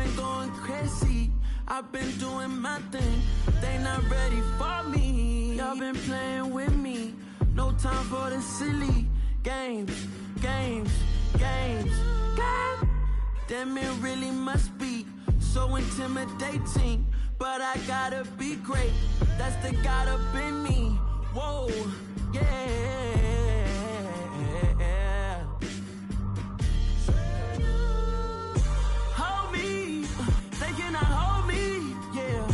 been going crazy. I've been doing my thing. They not ready for me. Y'all been playing with me. No time for the silly games. Damn, it really must be so intimidating. But I gotta be great. That's the God up in me. Whoa, yeah. Hold me, they cannot hold me, yeah.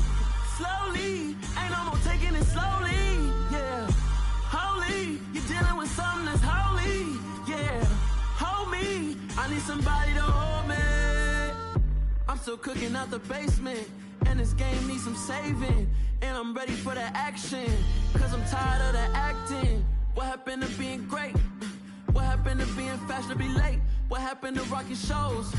Slowly, ain't no more taking it slowly, yeah. Holy, you're dealing with something that's holy, yeah. Hold me, I need somebody to hold me. I'm still cooking out the basement, and this game needs some saving. And I'm ready for the action, cause I'm tired of the acting. What happened to being great? What happened to being fashionably late? What happened to rocking shows?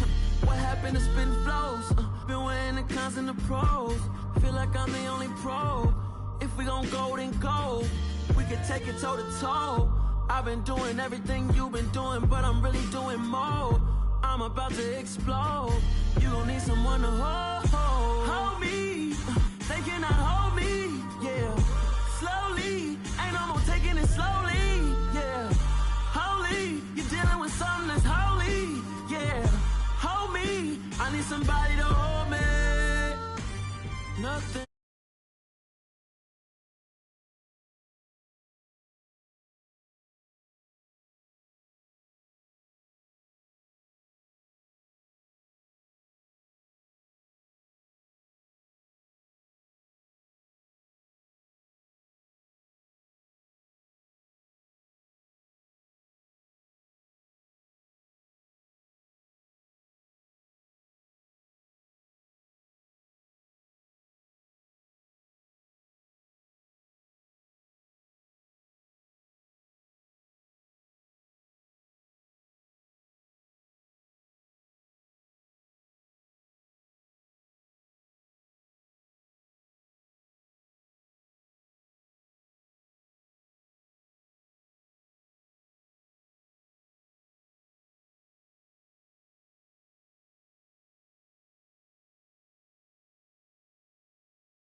What happened to spitting flows? Been wearing the cons and the pros. Feel like I'm the only pro. If we gon' go, then go. We could take it toe to toe. I've been doing everything you've been doing, but I'm really doing more. I'm about to explode. You gon' need someone to hold. Hold me. They cannot hold me. Yeah. Slowly. Ain't no more taking it slowly. Yeah. Holy. You're dealing with something that's holy. Yeah. Hold me. I need somebody to hold me. Nothing.